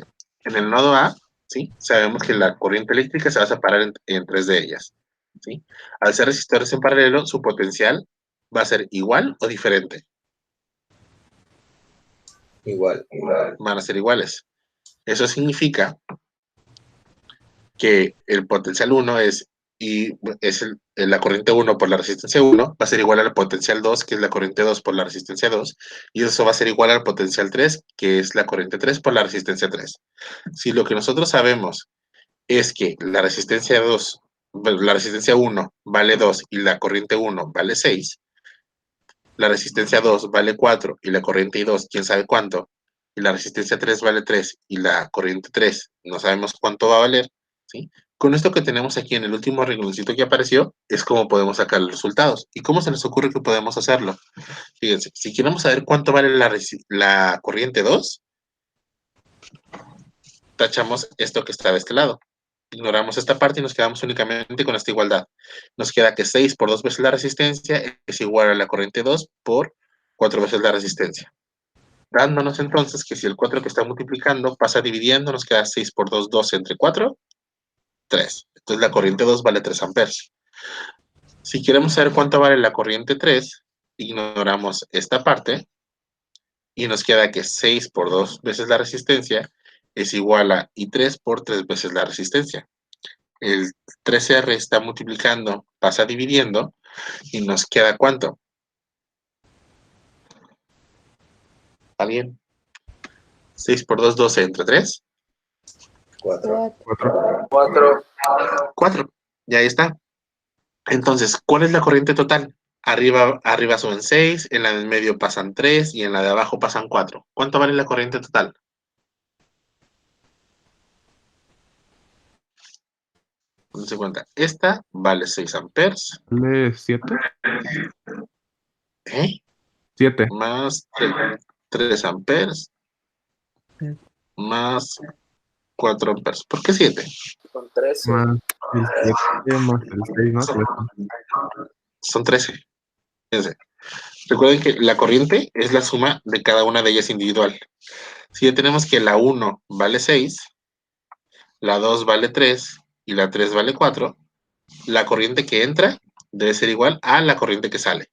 el nodo A, ¿sí? Sabemos que la corriente eléctrica se va a separar en 3 de ellas. ¿sí? Al ser resistores en paralelo, su potencial va a ser igual o diferente. Igual. Van a ser iguales. Eso significa que el potencial 1 la corriente 1 por la resistencia 1, va a ser igual al potencial 2, que es la corriente 2 por la resistencia 2, y eso va a ser igual al potencial 3, que es la corriente 3 por la resistencia 3. Si lo que nosotros sabemos es que la resistencia 2, la resistencia 1 vale 2 y la corriente 1 vale 6, la resistencia 2 vale 4 y la corriente 2, quién sabe cuánto, y la resistencia 3 vale 3 y la corriente 3 no sabemos cuánto va a valer, ¿sí? Con esto que tenemos aquí en el último rengloncito que apareció, es como podemos sacar los resultados. ¿Y cómo se les ocurre que podemos hacerlo? Fíjense, si queremos saber cuánto vale la corriente 2, tachamos esto que está de este lado. Ignoramos esta parte y nos quedamos únicamente con esta igualdad. Nos queda que 6 por 2 veces la resistencia es igual a la corriente 2 por 4 veces la resistencia. Dándonos entonces que si el 4 que está multiplicando pasa dividiendo, nos queda 6 por 2, 12 entre 4, 3. Entonces la corriente 2 vale 3 amperes. Si queremos saber cuánto vale la corriente 3, ignoramos esta parte y nos queda que 6 por 2 veces la resistencia es igual a y 3 por 3 veces la resistencia. El 3R está multiplicando, pasa dividiendo y nos queda ¿cuánto? ¿Está bien? 6 por 2, 12 entre 3. 4. 4. 4. Y ahí está. Entonces, ¿cuál es la corriente total? Arriba son 6, en la del medio pasan 3 y en la de abajo pasan 4. ¿Cuánto vale la corriente total? Dense cuenta, esta vale 6 amperes. ¿Vale 7? ¿Eh? 7. Más 3 amperes. Más 4 amperes. ¿Por qué 7? Con 13. Más el 7 más el 6, ¿no? 13. Son 13. Fíjense. Recuerden que la corriente es la suma de cada una de ellas individual. Si ya tenemos que la 1 vale 6, la 2 vale 3 y la 3 vale 4, la corriente que entra debe ser igual a la corriente que sale.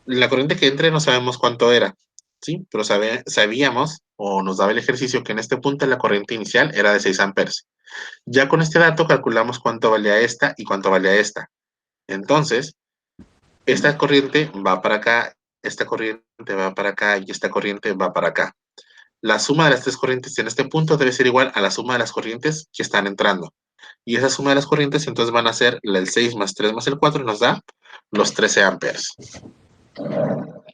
La corriente que entre no sabemos cuánto era, ¿sí? Pero sabíamos, o nos daba el ejercicio, que en este punto la corriente inicial era de 6 amperes. Ya con este dato calculamos cuánto valía esta y cuánto valía esta. Entonces, esta corriente va para acá, esta corriente va para acá y esta corriente va para acá. La suma de las tres corrientes en este punto debe ser igual a la suma de las corrientes que están entrando. Y esa suma de las corrientes entonces van a ser el 6 más 3 más el 4 y nos da los 13 amperes.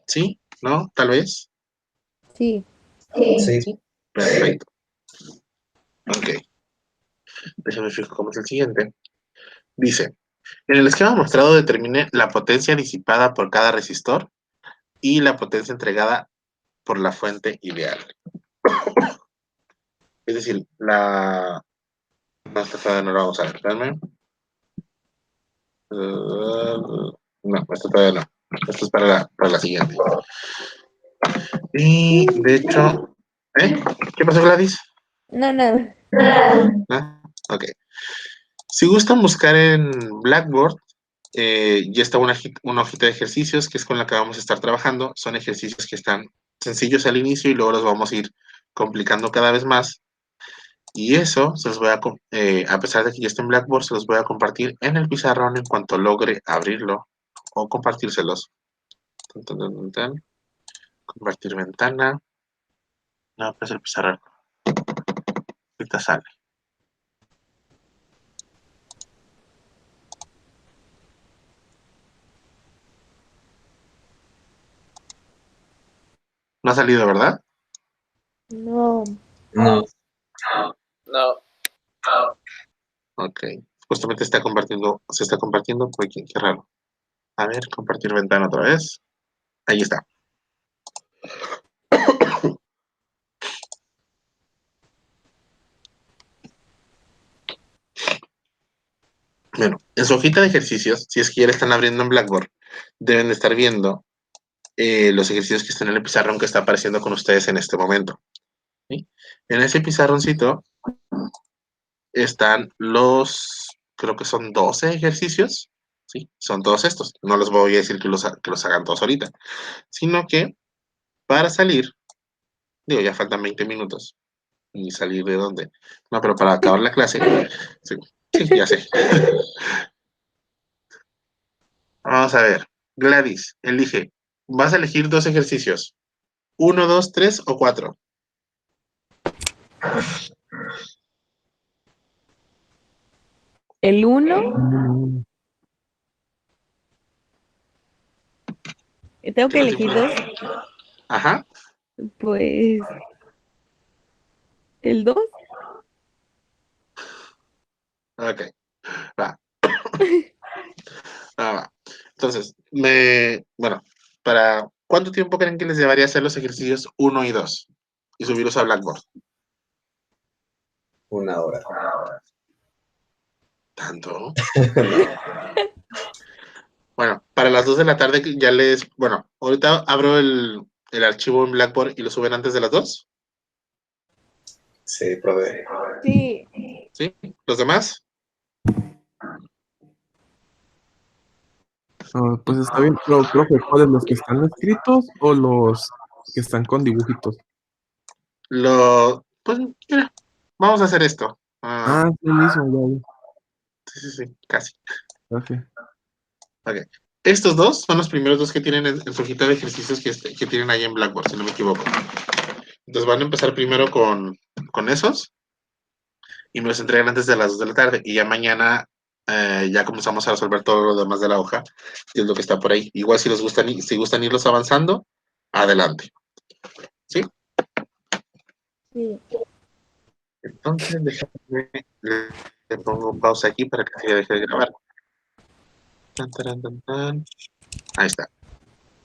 ¿Sí? ¿No? ¿Tal vez? Sí. Sí. Perfecto. Ok. Déjame fijar cómo es el siguiente. Dice, en el esquema mostrado determine la potencia disipada por cada resistor y la potencia entregada por la fuente ideal. Es decir, no, esta todavía no la vamos a ver. Espérame. No, esta todavía no. Esto es para la siguiente. Y de hecho, ¿eh? ¿Qué pasó, Gladys? No, nada. ¿Ah? Ok. Si gustan buscar en Blackboard, ya está una hojita de ejercicios que es con la que vamos a estar trabajando. Son ejercicios que están sencillos al inicio y luego los vamos a ir complicando cada vez más. Y eso se los voy a pesar de que ya está en Blackboard, se los voy a compartir en el pizarrón en cuanto logre abrirlo o compartírselos. Compartir ventana. No, pues el pizarrón. Ahorita sale. No ha salido, ¿verdad? No. No. No. Ok. Justamente se está compartiendo, pues qué raro. A ver, compartir ventana otra vez. Ahí está. Bueno, en su hojita de ejercicios, si es que ya la están abriendo en Blackboard, deben de estar viendo los ejercicios que están en el pizarrón que está apareciendo con ustedes en este momento. ¿Sí? En ese pizarroncito están los creo que son 12 ejercicios, ¿sí? Son todos estos. No les voy a decir que los hagan todos ahorita, sino que para salir, digo, ya faltan 20 minutos. ¿Y salir de dónde? No, pero para acabar la clase, sí, sí, ya sé. Vamos a ver. Gladys, elige. Vas a elegir 2 ejercicios. 1, 2, 3 o 4. El 1, Mm, tengo que elegir 2, Ajá. pues el 2. Ok. Va. Va. Entonces, bueno, ¿cuánto tiempo creen que les llevaría hacer los ejercicios 1 y 2? Y subirlos a Blackboard. 1 hora. ¿Tanto? No, Bueno, para las 2 de la tarde bueno, ahorita abro el archivo en Blackboard y lo suben antes de las 2. sí, profe. Sí, ¿Sí? ¿Los demás? pues está bien, pero profe, ¿cuáles los que están escritos o los que están con dibujitos? Pues, mira, vamos a hacer esto. Ah, sí, mismo, Sí, casi. ya, ok. Ok. Estos dos son los primeros 2 que tienen en su hojita de ejercicios que tienen ahí en Blackboard, si no me equivoco. Entonces van a empezar primero con esos y me los entregan antes de las 2 de la tarde. Y ya mañana ya comenzamos a resolver todo lo demás de la hoja, que es lo que está por ahí. Igual si gustan irlos avanzando, adelante. ¿Sí? sí. Entonces, le pongo pausa aquí para que se deje de grabar. Tan, taran, tan, tan. Ahí está.